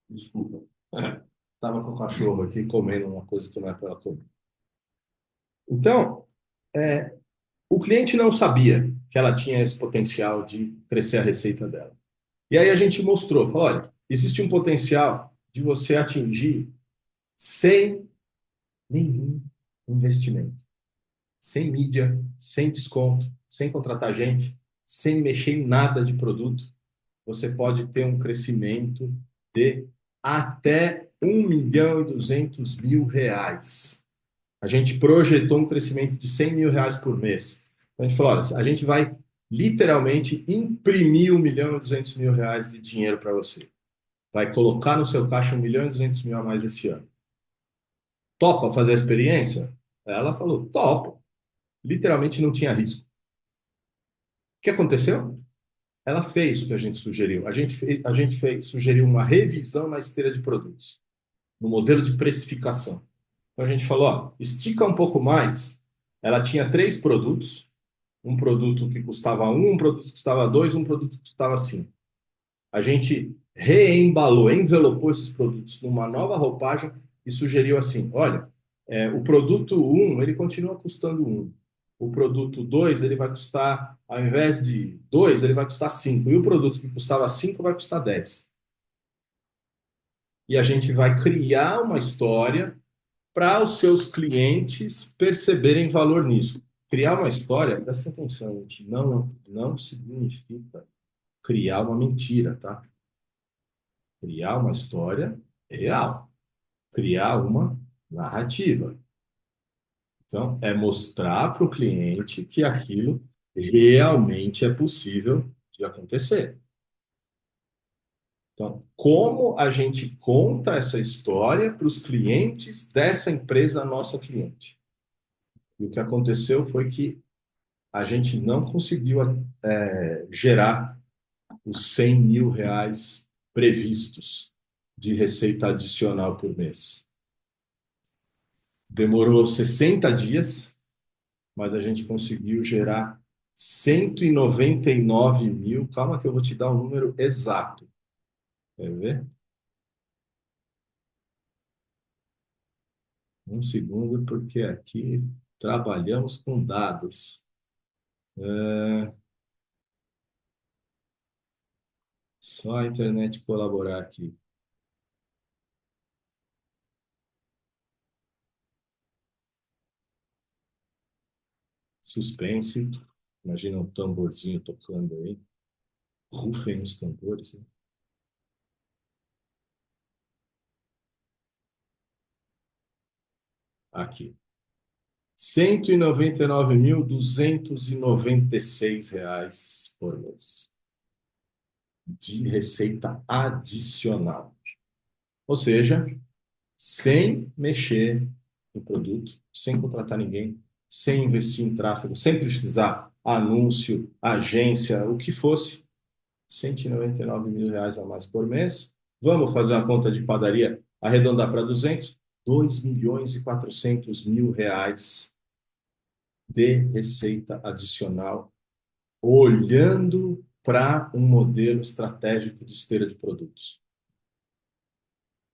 Desculpa. Estava com o cachorro aqui comendo uma coisa que não é para ela comer. Então, o cliente não sabia que ela tinha esse potencial de crescer a receita dela. E aí a gente mostrou, falou, olha, existe um potencial de você atingir sem nenhum investimento, sem mídia, sem desconto, sem contratar gente, sem mexer em nada de produto. Você pode ter um crescimento de até 1.200.000 reais. A gente projetou um crescimento de 100 mil reais por mês. Então, a gente falou, olha, a gente vai literalmente imprimir 1.200.000 reais de dinheiro para você. Vai colocar no seu caixa 1.200.000 a mais esse ano. Topa fazer a experiência? Ela falou, topa. Literalmente não tinha risco. O que aconteceu? Ela fez o que a gente sugeriu. Sugeriu uma revisão na esteira de produtos, no modelo de precificação. Então a gente falou, ó, estica um pouco mais. Ela tinha 3 produtos, um produto que custava um produto que custava 2, um produto que custava 5. A gente reembalou, envelopou esses produtos numa nova roupagem e sugeriu assim, olha, o produto um ele continua custando 1. O produto 2 ele vai custar, ao invés de 2 ele vai custar 5. E o produto que custava 5 vai custar 10. E a gente vai criar uma história para os seus clientes perceberem valor nisso. Criar uma história, presta atenção, gente, não significa criar uma mentira, tá? Criar uma história real. Criar uma narrativa. Então, é mostrar para o cliente que aquilo realmente é possível de acontecer. Então, como a gente conta essa história para os clientes dessa empresa, nossa cliente? E o que aconteceu foi que a gente não conseguiu gerar os 100 mil reais previstos de receita adicional por mês. Demorou 60 dias, mas a gente conseguiu gerar 199 mil. Calma que eu vou te dar um número exato. Quer ver? Um segundo, porque aqui trabalhamos com dados. Só a internet colaborar aqui. Suspense. Imagina um tamborzinho tocando aí. Rufem os tambores, né? Aqui. 199.296 reais por mês de receita adicional. Ou seja, sem mexer no produto, sem contratar ninguém, sem investir em tráfego, sem precisar anúncio, agência, o que fosse, 199 mil reais a mais por mês. Vamos fazer uma conta de padaria, arredondar para 200, 2.400.000 reais de receita adicional, olhando para um modelo estratégico de esteira de produtos.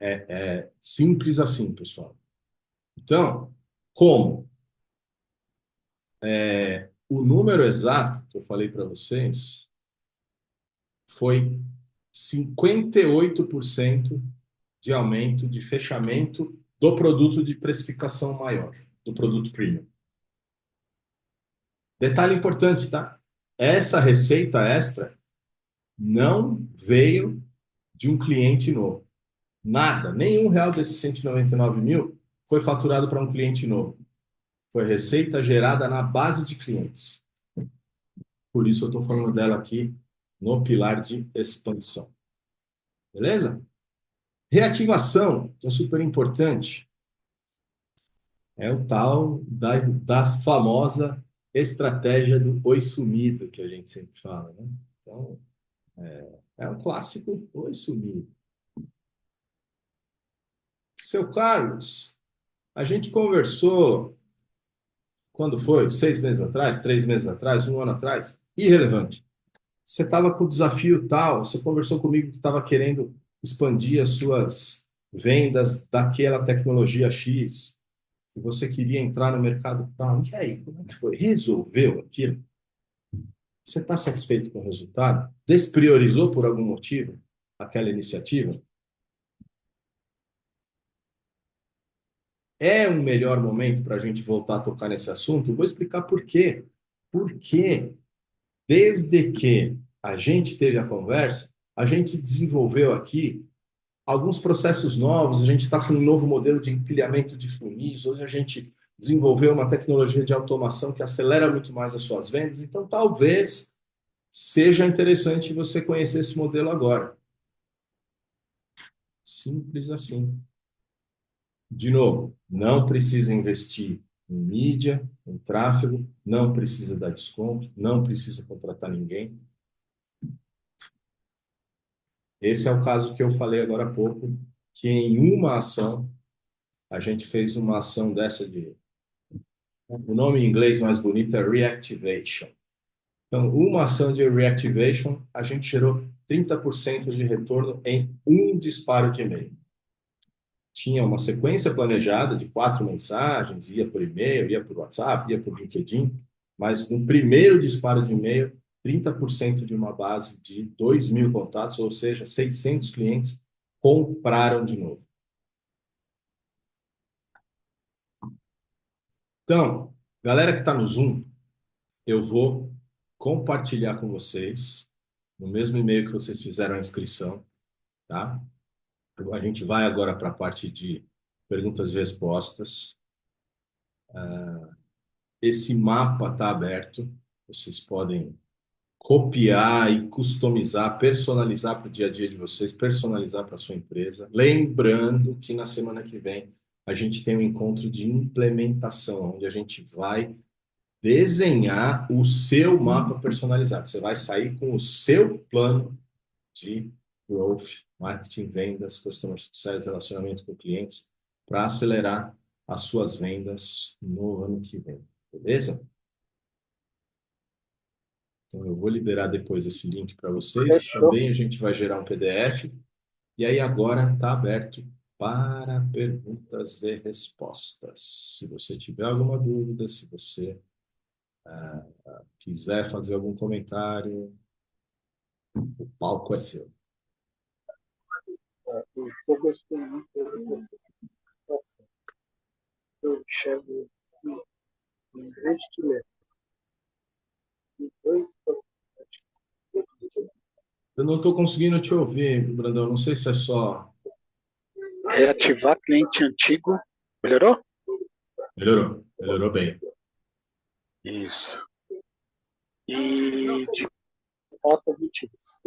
É simples assim, pessoal. Então, como? O número exato que eu falei para vocês foi 58% de aumento de fechamento do produto de precificação maior, do produto premium. Detalhe importante, tá? Essa receita extra não veio de um cliente novo. Nada, nenhum real desses 199 mil foi faturado para um cliente novo. Foi receita gerada na base de clientes. Por isso eu estou falando dela aqui no pilar de expansão. Beleza? Reativação, que é super importante, é o tal da famosa estratégia do oi sumido, que a gente sempre fala, né? Então, é um clássico. Oi, sumiu. Seu Carlos, a gente conversou, quando foi? 6 meses atrás, 3 meses atrás, um ano atrás? Irrelevante. Você estava com o desafio tal, você conversou comigo que estava querendo expandir as suas vendas daquela tecnologia X, que você queria entrar no mercado tal. E aí, como é que foi? Resolveu aquilo? Você está satisfeito com o resultado? Despriorizou por algum motivo aquela iniciativa? É um melhor momento para a gente voltar a tocar nesse assunto? Vou explicar por quê. Porque desde que a gente teve a conversa, a gente desenvolveu aqui alguns processos novos, a gente está com um novo modelo de empilhamento de funis, hoje a gente desenvolveu uma tecnologia de automação que acelera muito mais as suas vendas, então talvez seja interessante você conhecer esse modelo agora. Simples assim. De novo, não precisa investir em mídia, em tráfego, não precisa dar desconto, não precisa contratar ninguém. Esse é o caso que eu falei agora há pouco, que em uma ação, a gente fez uma ação dessa de... O nome em inglês mais bonito é Reactivation. Então, uma ação de Reactivation, a gente gerou 30% de retorno em um disparo de e-mail. Tinha uma sequência planejada de 4 mensagens, ia por e-mail, ia por WhatsApp, ia por LinkedIn, mas no primeiro disparo de e-mail, 30% de uma base de 2.000 contatos, ou seja, 600 clientes, compraram de novo. Então, galera que está no Zoom, eu vou compartilhar com vocês, no mesmo e-mail que vocês fizeram a inscrição, tá? A gente vai agora para a parte de perguntas e respostas. Esse mapa está aberto, vocês podem copiar e customizar, personalizar para o dia a dia de vocês, personalizar para a sua empresa. Lembrando que na semana que vem a gente tem um encontro de implementação, onde a gente vai desenhar o seu mapa personalizado. Você vai sair com o seu plano de growth, marketing, vendas, customer success, relacionamento com clientes, para acelerar as suas vendas no ano que vem. Beleza? Então, eu vou liberar depois esse link para vocês. Fechou. Também a gente vai gerar um PDF. E aí agora está aberto para perguntas e respostas. Se você tiver alguma dúvida, se você quiser fazer algum comentário, o palco é seu. Eu gostei muito dessa situação. Eu enxergo um grande dilema. E dois Eu não estou conseguindo te ouvir, Brandão. Não sei se é só... reativar cliente antigo. Melhorou? Melhorou. Melhorou bem. Isso. E de propostas obtidas.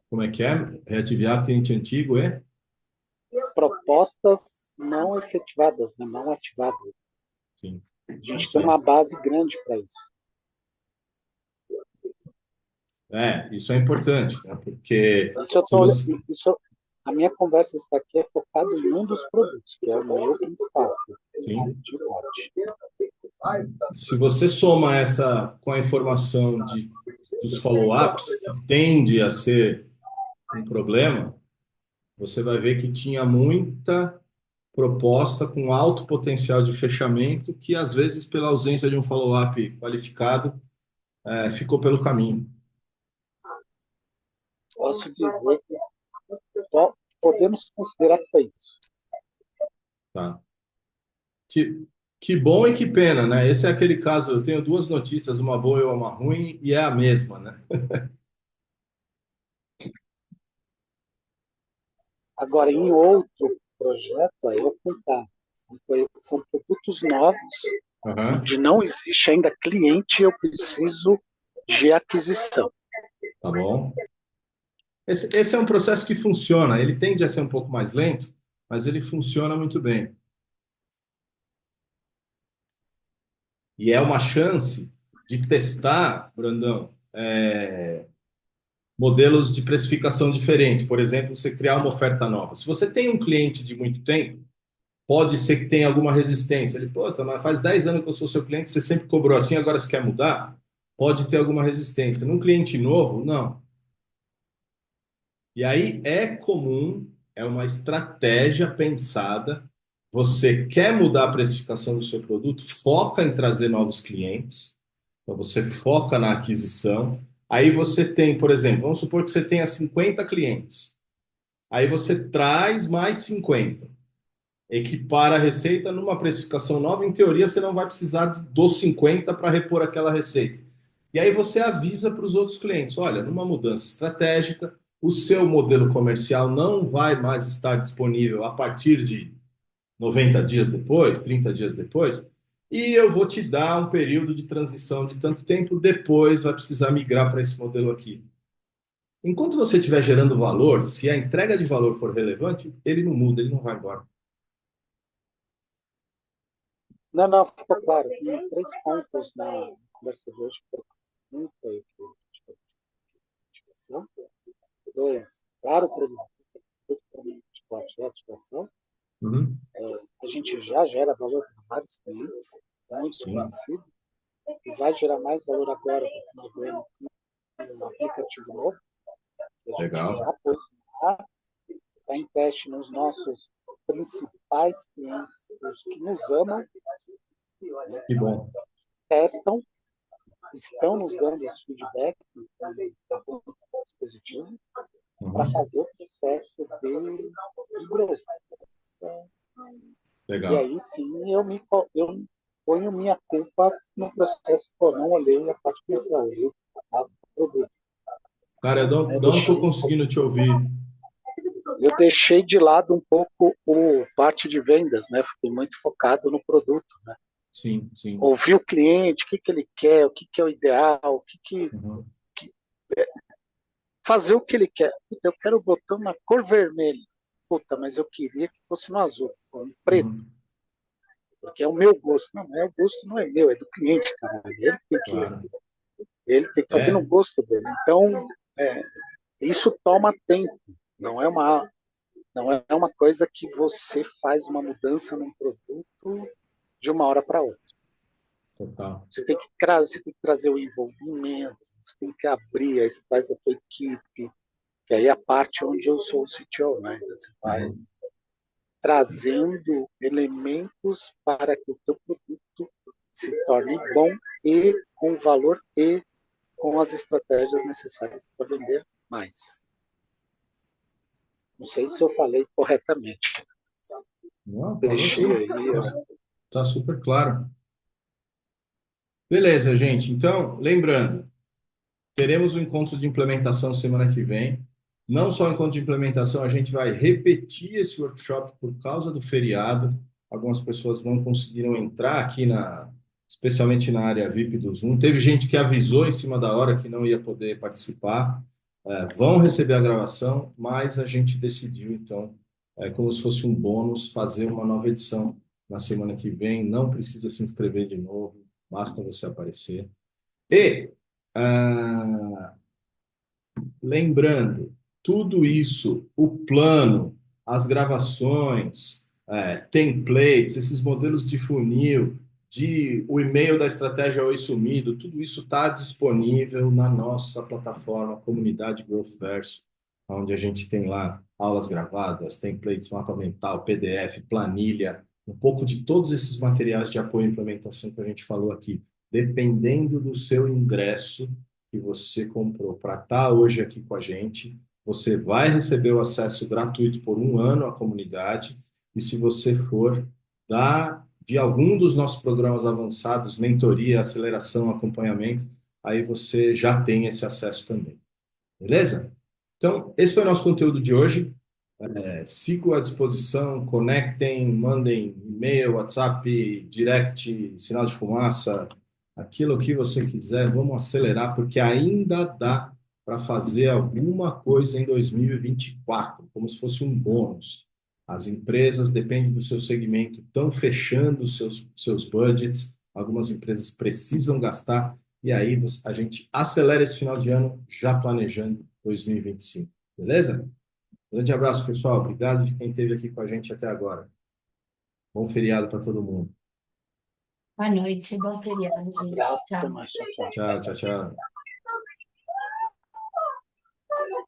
Como é que é? Reativar cliente antigo é? Propostas não efetivadas, né? Não ativadas. Sim. A gente tem uma base grande para isso. Isso é importante, né? Porque A minha conversa está aqui focada em um dos produtos, que é o meu principal. Sim. Se você soma essa com a informação dos follow-ups, que tende a ser um problema, você vai ver que tinha muita proposta com alto potencial de fechamento que, às vezes, pela ausência de um follow-up qualificado, ficou pelo caminho. Posso dizer que podemos considerar que foi isso. Tá? Que bom e que pena, né? Esse é aquele caso, eu tenho duas notícias, uma boa e uma ruim, e é a mesma, né? Agora, em outro projeto, aí eu contar. São produtos novos, onde não existe ainda cliente, eu preciso de aquisição. Tá bom? Esse é um processo que funciona. Ele tende a ser um pouco mais lento, mas ele funciona muito bem. E é uma chance de testar, Brandão, modelos de precificação diferentes. Por exemplo, você criar uma oferta nova. Se você tem um cliente de muito tempo, pode ser que tenha alguma resistência. Ele, pô, mas faz 10 anos que eu sou seu cliente, você sempre cobrou assim, agora você quer mudar? Pode ter alguma resistência. Num cliente novo, não. E aí é comum, é uma estratégia pensada. Você quer mudar a precificação do seu produto, foca em trazer novos clientes. Então você foca na aquisição. Aí você tem, por exemplo, vamos supor que você tenha 50 clientes. Aí você traz mais 50. Equipara a receita numa precificação nova. Em teoria, você não vai precisar dos 50 para repor aquela receita. E aí você avisa para os outros clientes: olha, numa mudança estratégica, o seu modelo comercial não vai mais estar disponível a partir de 90 dias depois, 30 dias depois, e eu vou te dar um período de transição de tanto tempo, depois vai precisar migrar para esse modelo aqui. Enquanto você estiver gerando valor, se a entrega de valor for relevante, ele não muda, ele não vai embora. Não, não, ficou claro. Tem 3 pontos na conversa de hoje. Um foi a ativação. 2, claro, o produto de ativação. Uhum. A gente já gera valor para vários clientes, muito Sim. conhecido, e vai gerar mais valor agora no final do ano com um aplicativo novo, que a gente Legal. já pôs lá, está em teste nos nossos principais clientes, os que nos amam, Que bom. testam, estão nos dando esse feedback positivo para Uhum. fazer o processo de growth. E Legal. aí sim eu ponho minha culpa no processo, pô, não olhei a parte comercial, olhei o produto. Cara, eu não estou conseguindo te ouvir. Eu deixei de lado um pouco o parte de vendas, né? Fiquei muito focado no produto, né? Sim, sim. Ouvir o cliente, o que, que ele quer, o que, que é o ideal, o que, que Uhum. fazer o que ele quer. Puta, eu quero o botão na cor vermelha. Puta, mas eu queria que fosse no azul, no preto, Uhum. porque é o meu gosto. Não, o gosto não é meu, é do cliente, cara. Claro. Ele tem que fazer no É, gosto dele. Então, isso toma tempo. Não é uma coisa que você faz uma mudança num produto de uma hora para outra. total. Você tem que trazer o envolvimento, você tem que abrir, aí você traz a tua equipe, que aí é a parte onde eu sou o CTO, né? Então, você vai Uhum. trazendo elementos para que o teu produto se torne bom e com valor e com as estratégias necessárias para vender mais. Não sei se eu falei corretamente. Não, falou Deixei sim. aí. Tá super claro. Beleza, gente. Então, lembrando, teremos o encontro de implementação semana que vem. Não só o encontro de implementação, a gente vai repetir esse workshop por causa do feriado. Algumas pessoas não conseguiram entrar aqui especialmente na área VIP do Zoom. Teve gente que avisou em cima da hora que não ia poder participar. Vão receber a gravação, mas a gente decidiu, então, como se fosse um bônus, fazer uma nova edição na semana que vem. Não precisa se inscrever de novo, basta você aparecer. E ah, lembrando, tudo isso, o plano, as gravações, templates, esses modelos de funil, o e-mail da estratégia Oi Sumido, tudo isso está disponível na nossa plataforma Comunidade Growth Verso, onde a gente tem lá aulas gravadas, templates, mapa mental, PDF, planilha, um pouco de todos esses materiais de apoio e implementação que a gente falou aqui. Dependendo do seu ingresso, que você comprou para estar hoje aqui com a gente, você vai receber o acesso gratuito por um ano à comunidade. E se você for de algum dos nossos programas avançados, mentoria, aceleração, acompanhamento, aí você já tem esse acesso também. Beleza? Então, esse foi o nosso conteúdo de hoje. Sigo à disposição, conectem, mandem e-mail, WhatsApp, direct, sinal de fumaça, aquilo que você quiser. Vamos acelerar, porque ainda dá para fazer alguma coisa em 2024, como se fosse um bônus. As empresas, dependem do seu segmento, estão fechando seus budgets. Algumas empresas precisam gastar e aí a gente acelera esse final de ano já planejando 2025. Beleza? Grande abraço, pessoal. Obrigado de quem esteve aqui com a gente até agora. Bom feriado para todo mundo. Boa noite, bom feriado, Um gente. abraço, até Tchau. mais, tchau, tchau. Tchau, tchau, tchau.